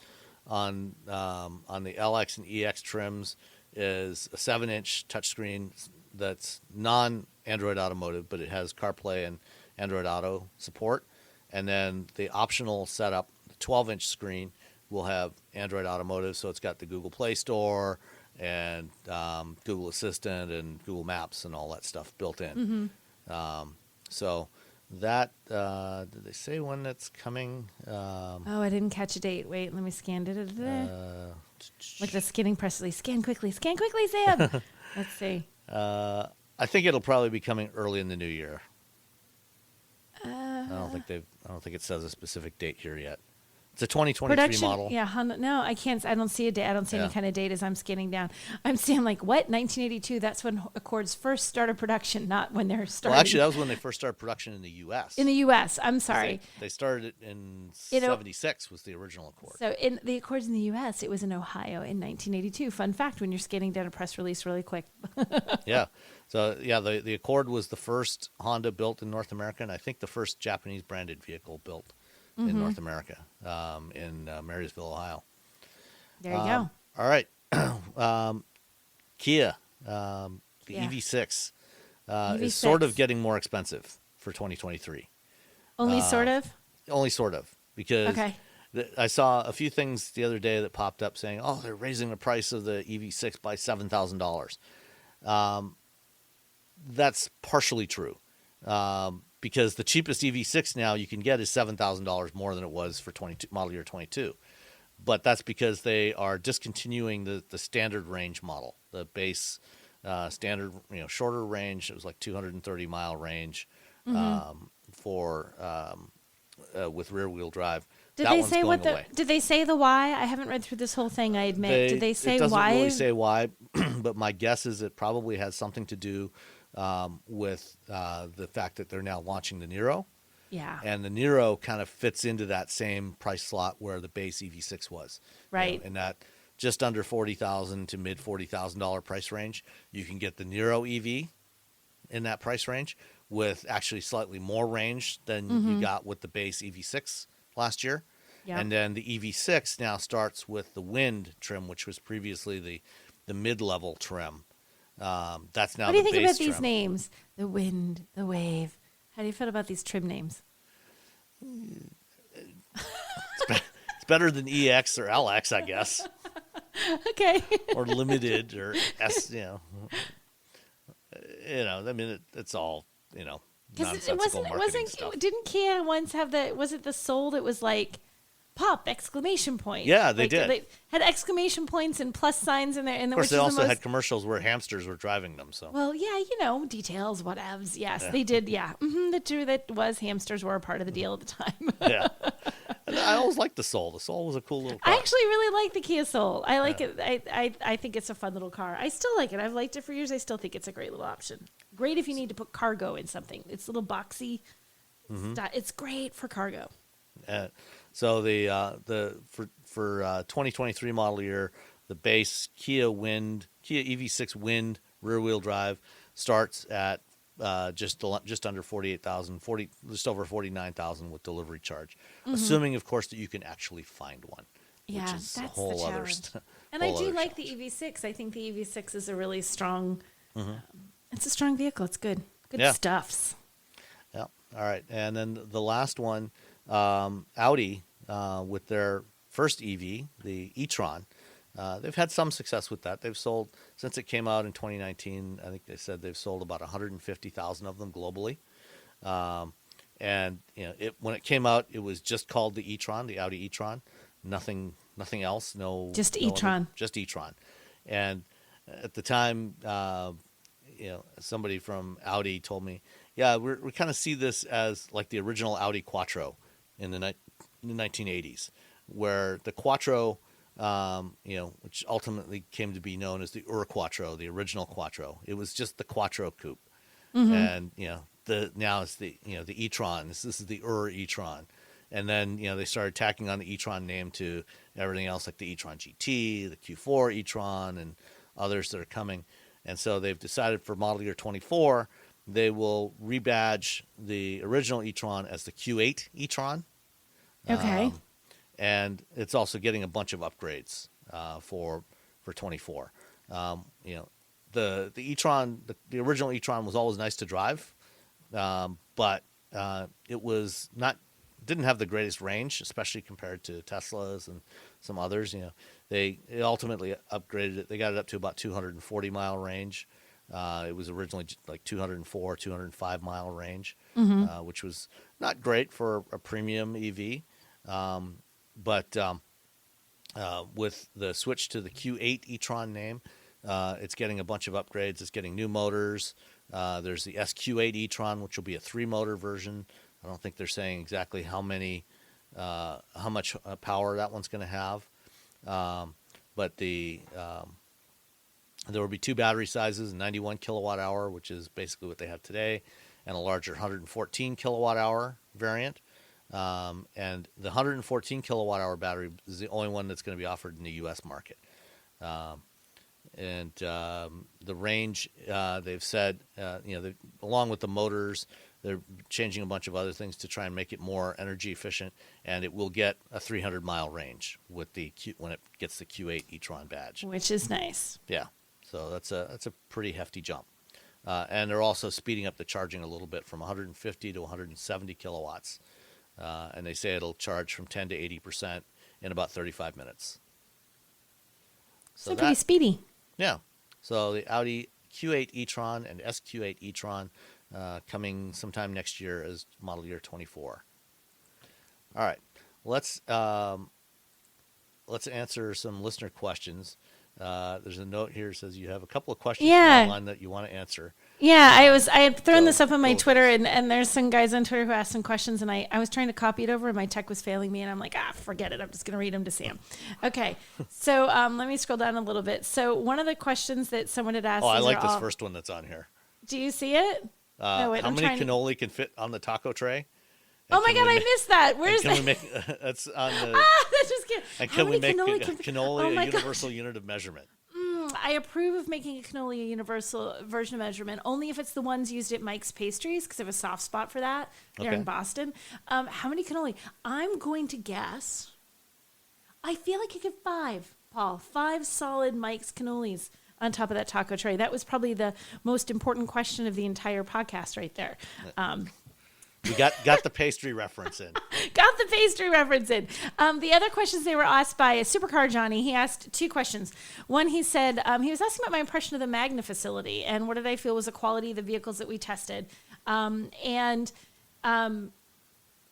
on the LX and EX trims is a 7-inch touchscreen that's non-Android Automotive, but it has CarPlay and Android Auto support. And then the optional setup, the 12-inch screen, will have Android Automotive, so it's got the Google Play Store and Google Assistant and Google Maps and all that stuff built in. So that, did they say when that's coming? I didn't catch a date. Wait, let me scan. Look at the scanning press release. Scan quickly, Sam. Let's see. I think it'll probably be coming early in the new year. I don't think it says a specific date here yet. It's a 2023 model. Yeah, Honda, no, I can't. I don't see a date. I don't see any kind of date as I'm scanning down. I'm seeing like, what? 1982. That's when Accords first started production, not when they're starting. Well, actually, that was when they first started production in the U.S. In the U.S., I'm sorry. They started it in 76 was the original Accord. So in the Accords in the U.S., it was in Ohio in 1982. Fun fact, when you're scanning down a press release really quick. Yeah. So, the Accord was the first Honda built in North America, and I think the first Japanese branded vehicle built in North America, in Marysville, Ohio. There you go. All right. Kia, the EV6, is sort of getting more expensive for 2023. Only sort of? Only sort of, because I saw a few things the other day that popped up saying, they're raising the price of the EV6 by $7,000. That's partially true. Because the cheapest EV6 now you can get is $7,000 more than it was for model year 22. But that's because they are discontinuing the standard range model, the base standard, shorter range. It was like 230 mile range for with rear wheel drive. Did they say did they say the why? I haven't read through this whole thing, I admit. Did they say why? It doesn't really say why, but my guess is it probably has something to do with the fact that they're now launching the Niro. Yeah. And the Niro kind of fits into that same price slot where the base EV6 was. Right. In that just under $40,000 to mid $40,000 price range, you can get the Niro EV in that price range with actually slightly more range than you got with the base EV6 last year. Yep. And then the EV6 now starts with the Wind trim, which was previously the mid-level trim. That's now. What do you think about trim. these names? The Wind, the Wave. How do you feel about these trim names? It's better than EX or LX, I guess. Okay. Or Limited or S. I mean, it's all nonsensical marketing stuff. Didn't Kia once have was it the Soul that was like pop exclamation point? Yeah, they did. They had exclamation points and plus signs in there. And of course, they also had commercials where hamsters were driving them. So. Well, yeah, details, whatevs. Yes, they did. Yeah, that was hamsters were a part of the deal at the time. Yeah, and I always liked the Soul. The Soul was a cool little car. I actually really like the Kia Soul. I like it. I think it's a fun little car. I still like it. I've liked it for years. I still think it's a great little option. Great if you need to put cargo in something. It's a little boxy. It's great for cargo. So for 2023 model year, the base Kia EV6 Wind rear wheel drive starts at just under 48,000, just over 49,000 with delivery charge, assuming of course that you can actually find one. Yeah, which is that's a whole the other challenge. And I do like the EV6. I think the EV6 is a really strong. It's a strong vehicle. It's good. Good stuffs. Yeah. All right. And then the last one, Audi, with their first EV, the e-tron, they've had some success with that. They've sold, since it came out in 2019, I think they said they've sold about 150,000 of them globally. And when it came out, it was just called the e-tron, the Audi e-tron. Nothing else. Just e-tron. Just e-tron. And at the time, somebody from Audi told me, yeah, we kind of see this as like the original Audi Quattro in the 1980s, where the Quattro, which ultimately came to be known as the Quattro, the original Quattro. It was just the Quattro coupe, and now it's the e-tron. This is the e-tron, and then they started tacking on the e-tron name to everything else, like the e-tron GT, the Q4 e-tron, and others that are coming. And so they've decided for model year 24, they will rebadge the original e-tron as the Q8 e-tron. Okay. And it's also getting a bunch of upgrades for 24. The e-tron, the original e-tron was always nice to drive, but it was didn't have the greatest range, especially compared to Teslas and some others. They ultimately upgraded it. They got it up to about 240 mile range. It was originally like 204, 205 mile range, which was not great for a premium EV. But with the switch to the Q8 e-tron name, it's getting a bunch of upgrades. It's getting new motors. There's the SQ8 e-tron, which will be a 3-motor version. I don't think they're saying exactly how much power that one's going to have. But there will be 2 battery sizes, 91 kilowatt hour, which is basically what they have today, and a larger 114 kilowatt hour variant. And the 114 kilowatt hour battery is the only one that's going to be offered in the U.S. market. And the range, they've said, along with the motors, they're changing a bunch of other things to try and make it more energy efficient, and it will get a 300-mile range with when it gets the Q8 e-tron badge, which is nice. Yeah, so that's a pretty hefty jump, and they're also speeding up the charging a little bit from 150 to 170 kilowatts, and they say it'll charge from 10 to 80% in about 35 minutes. So pretty speedy. Yeah. So the Audi Q8 e-tron and SQ8 e-tron. Coming sometime next year as model year 24. All right, let's answer some listener questions. There's a note here that says you have a couple of questions online that you want to answer. Yeah, I had thrown this up on my Twitter, and there's some guys on Twitter who asked some questions, and I was trying to copy it over, and my tech was failing me, and I'm like, forget it. I'm just going to read them to Sam. Okay, so let me scroll down a little bit. So one of the questions that someone had asked. Oh, I like this first one that's on here. Do you see it? How many cannoli can fit on the taco tray? Oh my God, I missed that. Where's that? That's on the. That's just kidding. And can we make cannoli a universal unit of measurement? I approve of making a cannoli a universal version of measurement, only if it's the ones used at Mike's Pastries, because I have a soft spot for that there in Boston. How many cannoli? I'm going to guess. I feel like you get 5, Paul. 5 solid Mike's cannolis on top of that taco tray. That was probably the most important question of the entire podcast right there. We got the pastry reference in. Got the pastry reference in. The other questions, they were asked by a Supercar Johnny. He asked 2 questions. One, he said, he was asking about my impression of the Magna facility and what did I feel was the quality of the vehicles that we tested.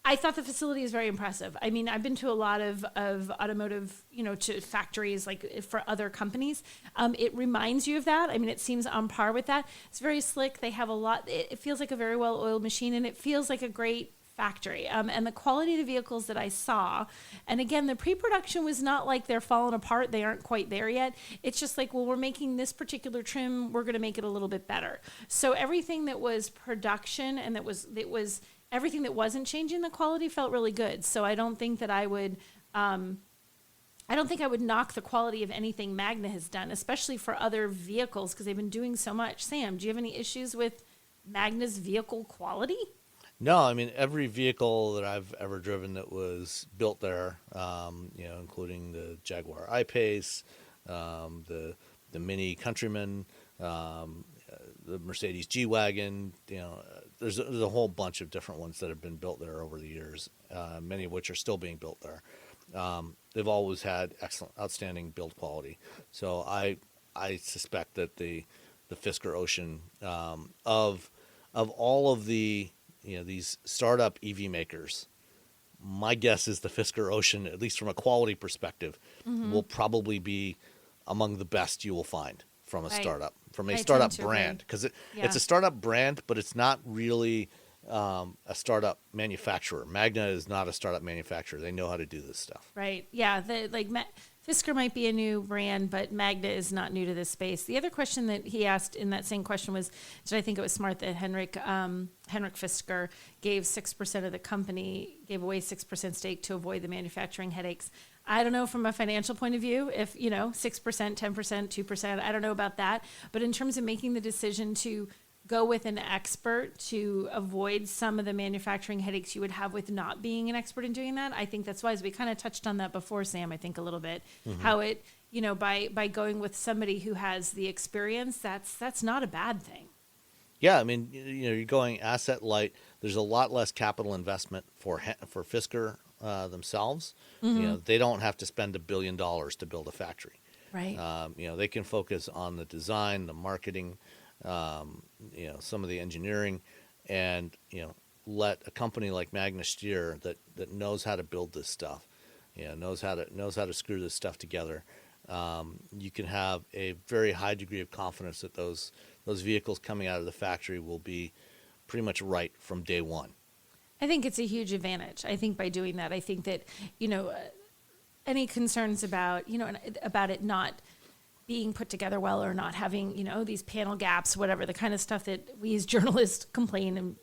I thought the facility is very impressive. I mean, I've been to a lot of automotive, to factories like for other companies. It reminds you of that. I mean, it seems on par with that. It's very slick. They have a lot. It feels like a very well-oiled machine, and it feels like a great factory. And the quality of the vehicles that I saw, and again, the pre-production was not like they're falling apart. They aren't quite there yet. It's just like, well, we're making this particular trim. We're going to make it a little bit better. So everything that was production and that was everything that wasn't changing the quality felt really good. So I don't think that I would knock the quality of anything Magna has done, especially for other vehicles, because they've been doing so much. Sam, do you have any issues with Magna's vehicle quality? No, I mean, every vehicle that I've ever driven that was built there, including the Jaguar I-Pace, the Mini Countryman, the Mercedes G-Wagon, there's a whole bunch of different ones that have been built there over the years, many of which are still being built there. They've always had excellent, outstanding build quality. So I suspect that the Fisker Ocean, of all of the these startup EV makers, my guess is the Fisker Ocean, at least from a quality perspective, will probably be among the best you will find from a startup, startup brand, because it's a startup brand, but it's not really a startup manufacturer. Magna is not a startup manufacturer. They know how to do this stuff. Right. Yeah. Fisker might be a new brand, but Magna is not new to this space. The other question that he asked in that same question was, did I think it was smart that Henrik Fisker gave 6% of the company, gave away 6% stake to avoid the manufacturing headaches? I don't know from a financial point of view if, 6%, 10%, 2%, I don't know about that. But in terms of making the decision to go with an expert to avoid some of the manufacturing headaches you would have with not being an expert in doing that, I think that's wise. We kind of touched on that before, Sam, I think a little bit, how it, by going with somebody who has the experience, that's not a bad thing. Yeah, I mean, you're going asset light. There's a lot less capital investment for Fisker themselves. They don't have to spend $1 billion to build a factory. Right. They can focus on the design, the marketing, some of the engineering, and let a company like Magna steer that knows how to build this stuff, knows how to screw this stuff together. You can have a very high degree of confidence that those vehicles coming out of the factory will be pretty much right from day one. I think it's a huge advantage. I think by doing that, I think that any concerns about about it not being put together well or not having, these panel gaps, whatever, the kind of stuff that we as journalists complain and,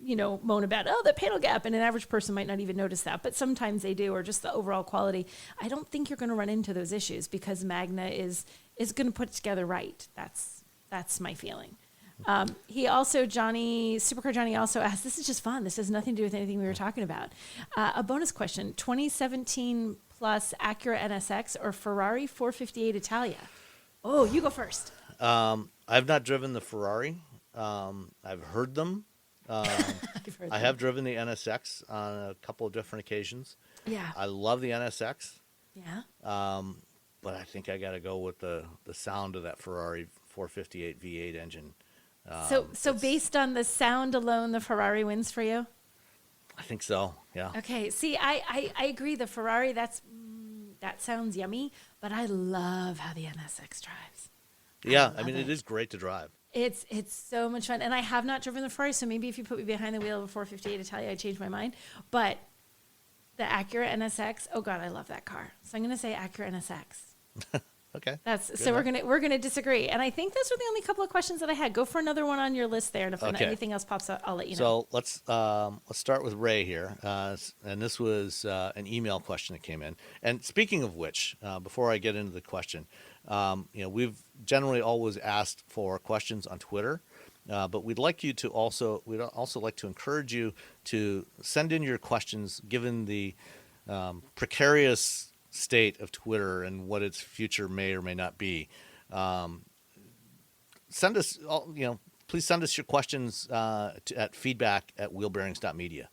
moan about, the panel gap, and an average person might not even notice that, but sometimes they do, or just the overall quality. I don't think you're going to run into those issues because Magna is going to put it together right. That's my feeling. He also, Supercar Johnny also asked, this is just fun. This has nothing to do with anything we were talking about. A bonus question, 2017 plus Acura NSX or Ferrari 458 Italia? Oh, you go first. I've not driven the Ferrari. I've heard them. I have driven the NSX on a couple of different occasions. Yeah. I love the NSX. Yeah. But I think I got to go with the sound of that Ferrari 458 V8 engine. So based on the sound alone, the Ferrari wins for you? I think so, yeah. Okay. See, I agree. The Ferrari, that sounds yummy, but I love how the NSX drives. Yeah, I mean, it is great to drive. It's so much fun. And I have not driven the Ferrari, so maybe if you put me behind the wheel of a 458 Italia, I'd change my mind. But the Acura NSX, oh God, I love that car. So I'm going to say Acura NSX. Okay. We're gonna disagree, and I think those were the only couple of questions that I had. Go for another one on your list there, and if anything else pops up, I'll let you know. So let's start with Ray here, and this was an email question that came in. And speaking of which, before I get into the question, we've generally always asked for questions on Twitter, but we'd also like to encourage you to send in your questions, given the precarious state of Twitter and what its future may or may not be. Send us, please send us your questions at feedback@wheelbearings.media.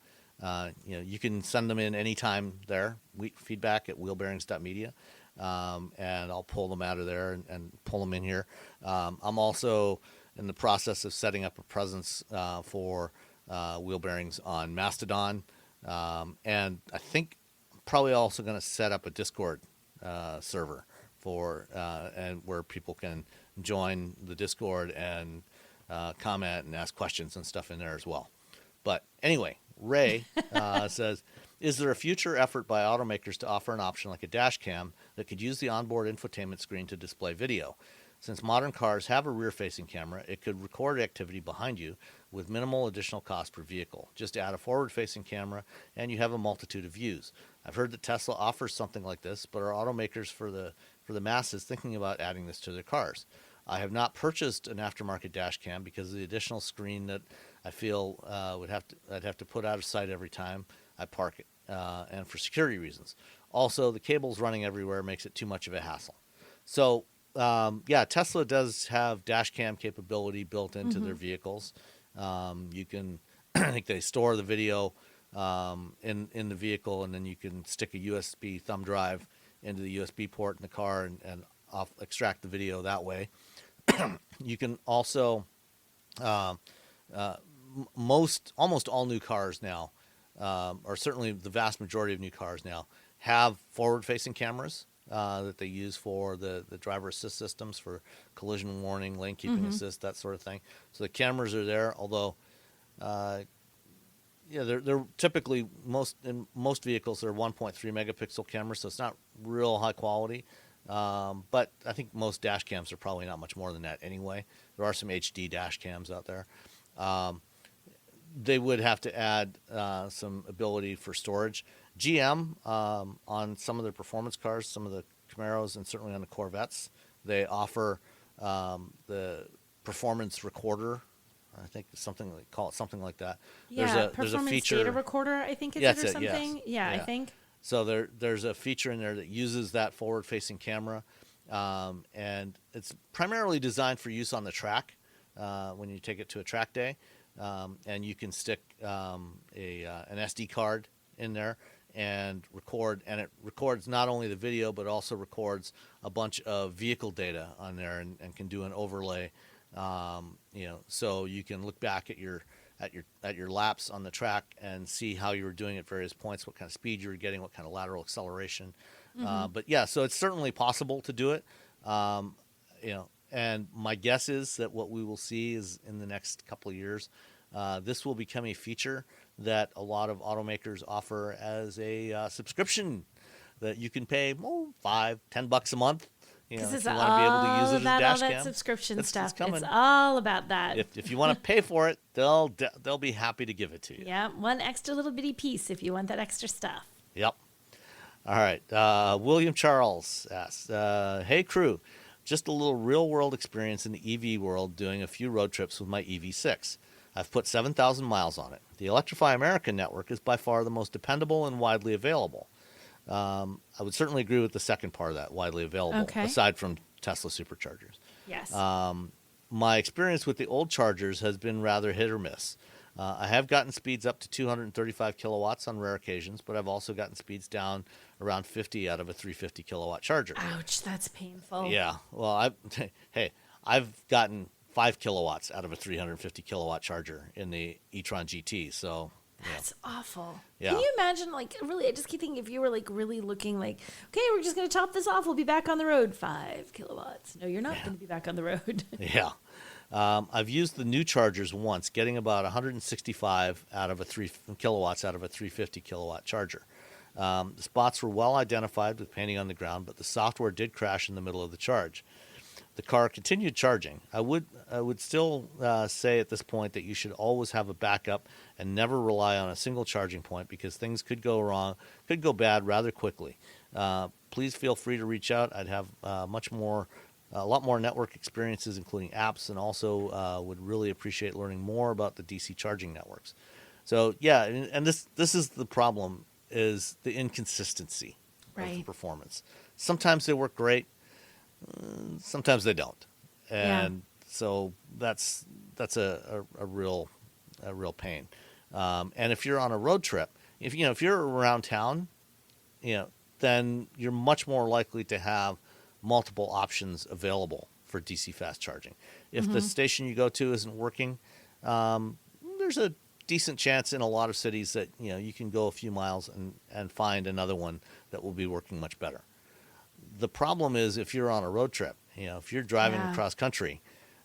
You can send them in anytime there, feedback@wheelbearings.media, and I'll pull them out of there and pull them in here. I'm also in the process of setting up a presence for Wheel Bearings on Mastodon, and I think probably also going to set up a Discord server for and where people can join the Discord and comment and ask questions and stuff in there as well. But anyway, Ray says, is there a future effort by automakers to offer an option like a dash cam that could use the onboard infotainment screen to display video? Since modern cars have a rear-facing camera, it could record activity behind you, with minimal additional cost per vehicle. Just add a forward-facing camera, and you have a multitude of views. I've heard that Tesla offers something like this, but are automakers for the masses thinking about adding this to their cars? I have not purchased an aftermarket dash cam because of the additional screen that I feel I'd have to put out of sight every time I park it, and for security reasons. Also, the cables running everywhere makes it too much of a hassle. So, Tesla does have dash cam capability built into their vehicles. You can, I think they store the video in the vehicle, and then you can stick a USB thumb drive into the USB port in the car and extract the video that way. You can also, almost all new cars now, or certainly the vast majority of new cars now, have forward-facing cameras that they use for the driver assist systems, for collision warning, lane keeping assist, that sort of thing. So the cameras are there, although they're typically in most vehicles they're 1.3 megapixel cameras, so it's not real high quality. But I think most dash cams are probably not much more than that anyway. There are some HD dash cams out there. They would have to add some ability for storage. GM, on some of their performance cars, some of the Camaros, and certainly on the Corvettes, they offer the performance recorder. I think call it something like that. Yeah, there's a feature, data recorder, I think or something. Yes. Yeah, I think. So there's a feature in there that uses that forward-facing camera, and it's primarily designed for use on the track when you take it to a track day, and you can stick an SD card in there and record, and it records not only the video but also records a bunch of vehicle data on there, and can do an overlay. So you can look back at your laps on the track and see how you were doing at various points, what kind of speed you were getting, what kind of lateral acceleration. So it's certainly possible to do it. And my guess is that what we will see is in the next couple of years, this will become a feature that a lot of automakers offer as a subscription that you can pay $5-10 a month. Because it's it's all about all that subscription stuff. It's all about that. If you want to pay for it, they'll be happy to give it to you. Yeah, one extra little bitty piece if you want that extra stuff. Yep. All right. William Charles asks, hey, crew, just a little real-world experience in the EV world doing a few road trips with my EV6. I've put 7,000 miles on it. The Electrify America network is by far the most dependable and widely available. I would certainly agree with the second part of that, widely available, aside from Tesla superchargers. Yes. My experience with the old chargers has been rather hit or miss. I have gotten speeds up to 235 kilowatts on rare occasions, but I've also gotten speeds down around 50 out of a 350 kilowatt charger. Ouch, that's painful. Yeah. Well, I've gotten 5 kilowatts out of a 350 kilowatt charger in the e-tron GT. So that's awful. Yeah. Can you imagine, really, I just keep thinking if you were, really looking okay, we're just going to top this off. We'll be back on the road. 5 kilowatts. No, you're not going to be back on the road. Yeah. I've used the new chargers once, getting about 165 out of a 3 kilowatts out of a 350 kilowatt charger. The spots were well identified with painting on the ground, but the software did crash in the middle of the charge. The car continued charging. I would still say at this point that you should always have a backup and never rely on a single charging point, because things could go wrong, could go bad rather quickly. Please feel free to reach out. I'd have a lot more network experiences, including apps, and also would really appreciate learning more about the DC charging networks. So yeah, and this is the problem, is the inconsistency of the performance. Sometimes they work great. Sometimes they don't, and so that's a real pain. And if you're on a road trip, if you're around town, then you're much more likely to have multiple options available for DC fast charging. If the station you go to isn't working, there's a decent chance in a lot of cities that you can go a few miles and find another one that will be working much better. The problem is if you're on a road trip, if you're driving across country,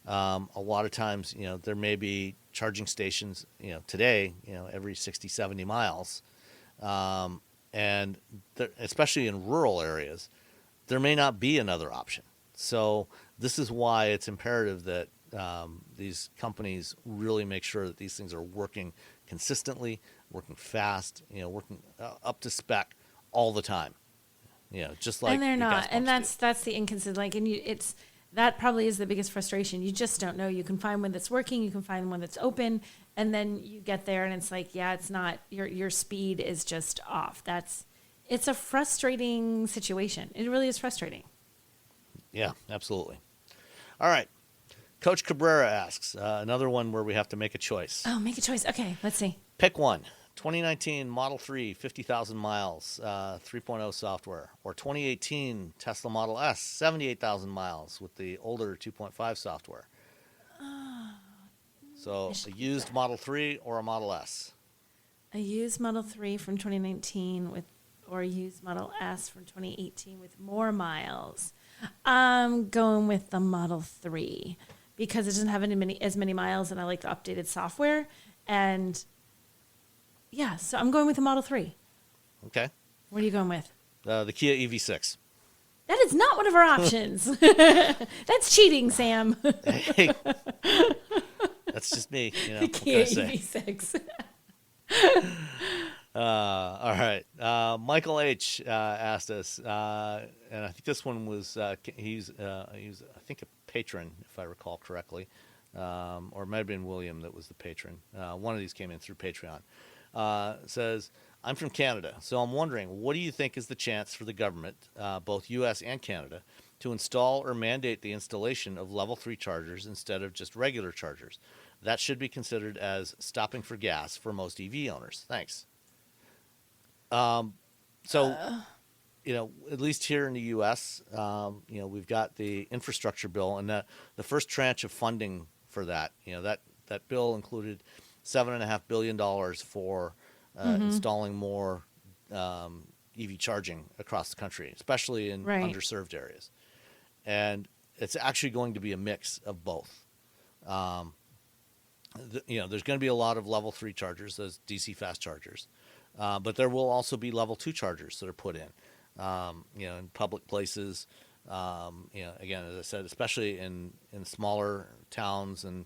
a lot of times, there may be charging stations, today, every 60, 70 miles. And especially in rural areas, there may not be another option. So this is why it's imperative that, these companies really make sure that these things are working consistently, working fast, working up to spec all the time. Just like and they're the gas not, and pumps that's the inconsistent. Like, and that probably is the biggest frustration. You just don't know. You can find one that's working, you can find one that's open, and then you get there and it's like, yeah, it's not, your speed is just off. It's a frustrating situation. It really is frustrating. Yeah, absolutely. All right. Coach Cabrera asks, another one where we have to make a choice. Oh, make a choice. Okay, let's see. Pick one. 2019 Model 3, 50,000 miles, 3.0 software, or 2018 Tesla Model S, 78,000 miles with the older 2.5 software. So a used Model 3 or a Model S? A used Model 3 from 2019 or a used Model S from 2018 with more miles. I'm going with the Model 3 because it doesn't have as many miles, and I like the updated software. And yeah, so I'm going with the Model 3. Okay. What are you going with? The Kia EV6. That is not one of our options. That's cheating, Sam. Hey, that's just me. Kia EV6. All right. Michael H. Asked us, and I think this one was he's I think a patron, if I recall correctly, or it might have been William that was the patron. One of these came in through Patreon. Says, I'm from Canada, so I'm wondering, what do you think is the chance for the government, both U.S. and Canada, to install or mandate the installation of level 3 chargers instead of just regular chargers? That should be considered as stopping for gas for most EV owners. Thanks. At least here in the U.S., we've got the infrastructure bill, and the first tranche of funding for that, that bill included $7.5 billion for installing more EV charging across the country, especially in underserved areas. And it's actually going to be a mix of both. There's going to be a lot of level 3 chargers, those DC fast chargers. But there will also be level 2 chargers that are put in, in public places. Again, as I said, especially in smaller towns and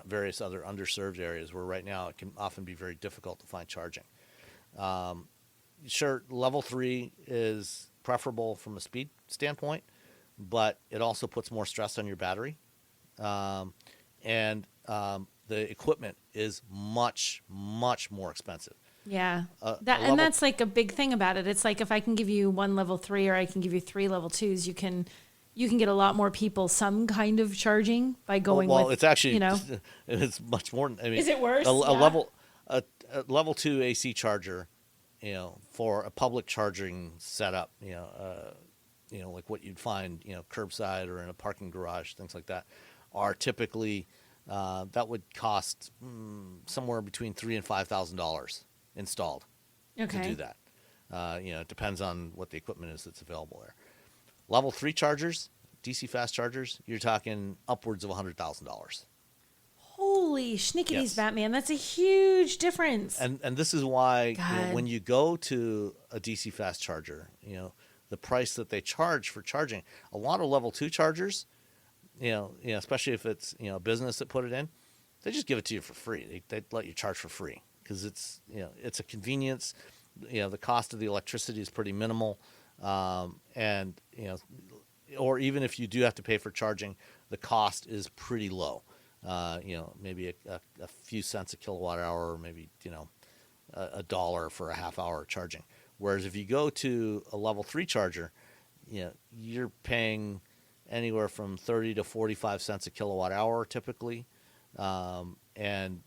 various other underserved areas where right now it can often be very difficult to find charging. Sure, level 3 is preferable from a speed standpoint, but it also puts more stress on your battery. And the equipment is much, much more expensive. Yeah. That's like a big thing about it. It's like if I can give you one level 3 or I can give you 3 level 2s, you can get a lot more people some kind of charging by going with, it's actually, it's much more. I mean, is it worse? A level 2 AC charger, for a public charging setup, like what you'd find, curbside or in a parking garage, things like that, are typically, that would cost somewhere between $3,000 and $5,000 installed to do that. It depends on what the equipment is that's available there. Level 3 chargers, DC fast chargers, you're talking upwards of $100,000. Holy schnickities, yes. Batman. That's a huge difference. And this is why when you go to a DC fast charger, the price that they charge for charging, a lot of level 2 chargers, especially if it's, a business that put it in, they just give it to you for free. They let you charge for free because it's, it's a convenience. The cost of the electricity is pretty minimal. And, or even if you do have to pay for charging, the cost is pretty low. Maybe a few cents a kilowatt hour, or maybe, $1 for a half hour charging. Whereas if you go to a level 3 charger, you're paying anywhere from 30 to 45 cents a kilowatt hour typically. And,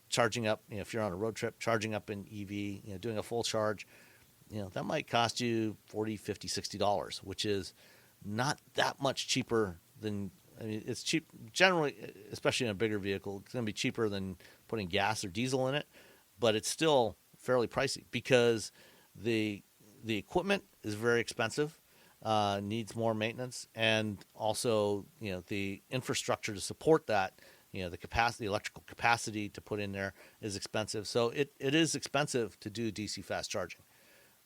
charging up, if you're on a road trip, charging up an EV, doing a full charge, that might cost you $40, $50, $60, which is not that much cheaper than, it's cheap generally, especially in a bigger vehicle. It's going to be cheaper than putting gas or diesel in it, but it's still fairly pricey because the equipment is very expensive, needs more maintenance, and also, the infrastructure to support that, the capacity, the electrical capacity to put in there is expensive. So it is expensive to do DC fast charging.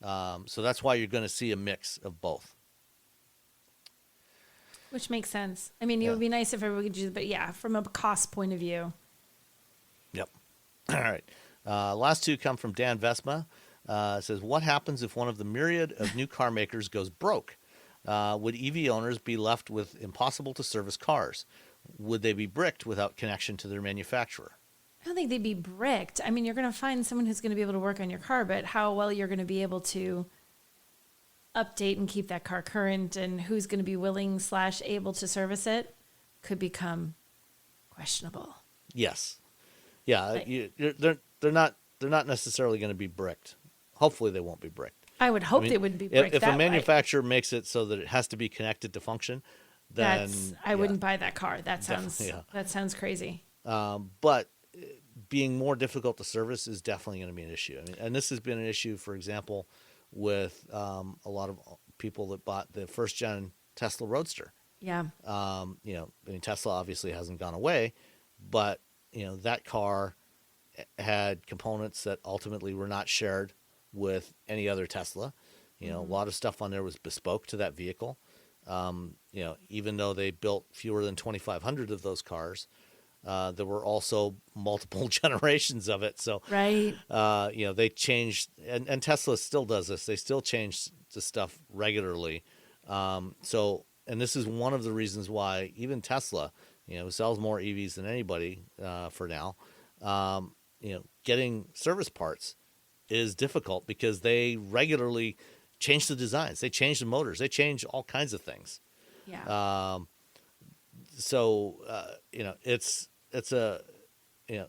So that's why you're going to see a mix of both. Which makes sense. I mean, it would be nice if everyone could do it, but yeah, from a cost point of view. Yep. All right. Last two come from Dan Vesma. It says, what happens if one of the myriad of new car makers goes broke? Would EV owners be left with impossible to service cars? Would they be bricked without connection to their manufacturer? I don't think they'd be bricked. I mean, you're going to find someone who's going to be able to work on your car, but how well you're going to be able to update and keep that car current, and who's going to be willing / able to service it could become questionable. Yes. Yeah. They're not necessarily going to be bricked. Hopefully they won't be bricked. I would hope they wouldn't be bricked. If a manufacturer makes it so that it has to be connected to function, then I wouldn't buy that car. That sounds crazy. But being more difficult to service is definitely going to be an issue. I mean, and this has been an issue, for example, with a lot of people that bought the first gen Tesla Roadster. Yeah. Tesla obviously hasn't gone away, but that car had components that ultimately were not shared with any other Tesla. A lot of stuff on there was bespoke to that vehicle. Even though they built fewer than 2,500 of those cars, there were also multiple generations of it. So, right. They changed, and Tesla still does this. They still change the stuff regularly. And this is one of the reasons why even Tesla, sells more EVs than anybody for now. Getting service parts is difficult because they regularly change the designs. They change the motors. They change all kinds of things. Yeah.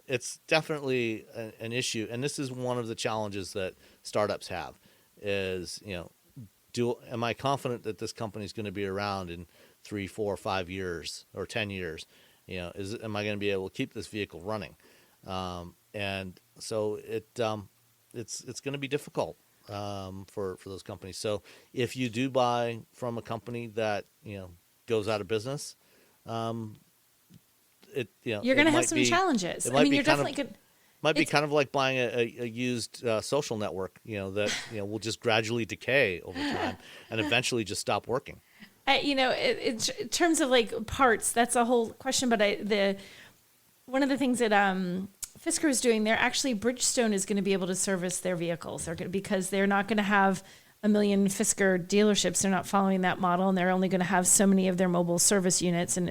It's definitely an issue. And this is one of the challenges that startups have is, am I confident that this company is going to be around in 3, 4, 5 years or 10 years? Am I going to be able to keep this vehicle running? And so it's going to be difficult for those companies. So if you do buy from a company that goes out of business, you're going to have some challenges. I mean, you're definitely good. Might be kind of like buying a used social network, that will just gradually decay over time and eventually just stop working. In terms of like parts, that's a whole question. But one of the things that Fisker is doing, Bridgestone is going to be able to service their vehicles. Because they're not going to have a million Fisker dealerships. They're not following that model, and they're only going to have so many of their mobile service units. And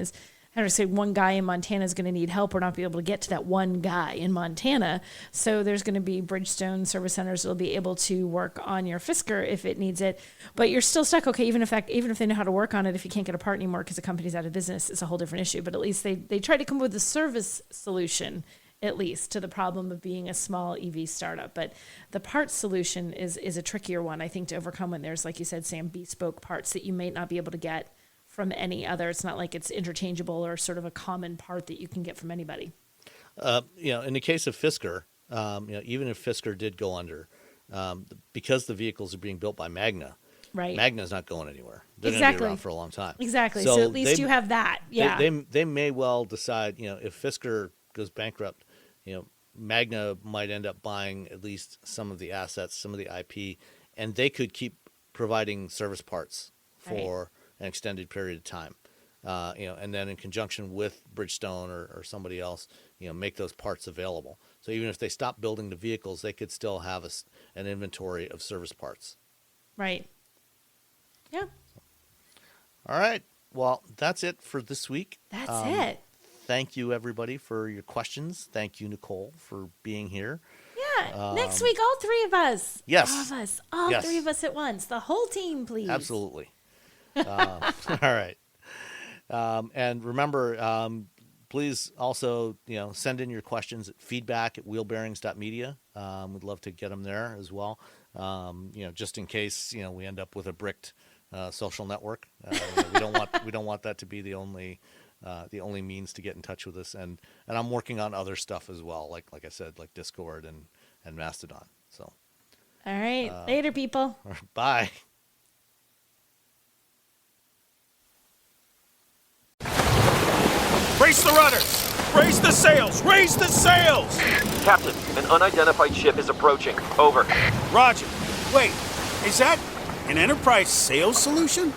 one guy in Montana is going to need help. We're not be able to get to that one guy in Montana. So there's going to be Bridgestone service centers that will be able to work on your Fisker if it needs it. But you're still stuck. Okay, even if they know how to work on it, if you can't get a part anymore because the company's out of business, it's a whole different issue. But at least they try to come up with a service solution, at least, to the problem of being a small EV startup. But the parts solution is a trickier one, I think, to overcome when there's, like you said, Sam, bespoke parts that you may not be able to get from any other. It's not like it's interchangeable or sort of a common part that you can get from anybody. In the case of Fisker, even if Fisker did go under, because the vehicles are being built by Magna, right? Magna's not going anywhere. They're going to be around for a long time. Exactly. So at least you have that. Yeah. They may well decide, if Fisker goes bankrupt, Magna might end up buying at least some of the assets, some of the IP, and they could keep providing service parts for an extended period of time, and then in conjunction with Bridgestone or somebody else, make those parts available. So even if they stop building the vehicles, they could still have an inventory of service parts. Right. Yeah. All right. Well, that's it for this week. That's it. Thank you, everybody, for your questions. Thank you, Nicole, for being here. Yeah. Next week, all three of us. Yes. All of us. All three of us at once. The whole team, please. Absolutely. All right. And remember, please also, send in your questions at feedback@wheelbearings.media. We'd love to get them there as well. Just in case, we end up with a bricked social network. We don't want that to be the only means to get in touch with us. And I'm working on other stuff as well, like I said, like Discord and Mastodon. So. All right. Later, people. Bye. Brace the rudders! Raise the sails! Raise the sails! Captain, an unidentified ship is approaching. Over. Roger. Wait, is that an Enterprise sales solution?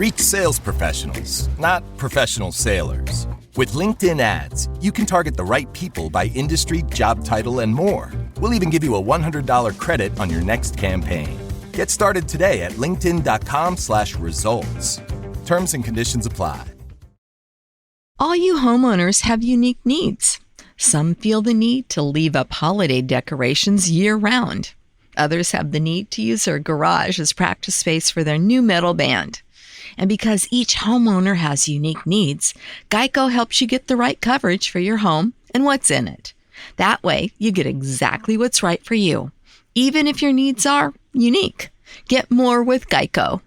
Reach sales professionals, not professional sailors. With LinkedIn ads, you can target the right people by industry, job title, and more. We'll even give you a $100 credit on your next campaign. Get started today at linkedin.com/results. Terms and conditions apply. All you homeowners have unique needs. Some feel the need to leave up holiday decorations year-round. Others have the need to use their garage as practice space for their new metal band. And because each homeowner has unique needs, Geico helps you get the right coverage for your home and what's in it. That way, you get exactly what's right for you, even if your needs are unique. Get more with Geico.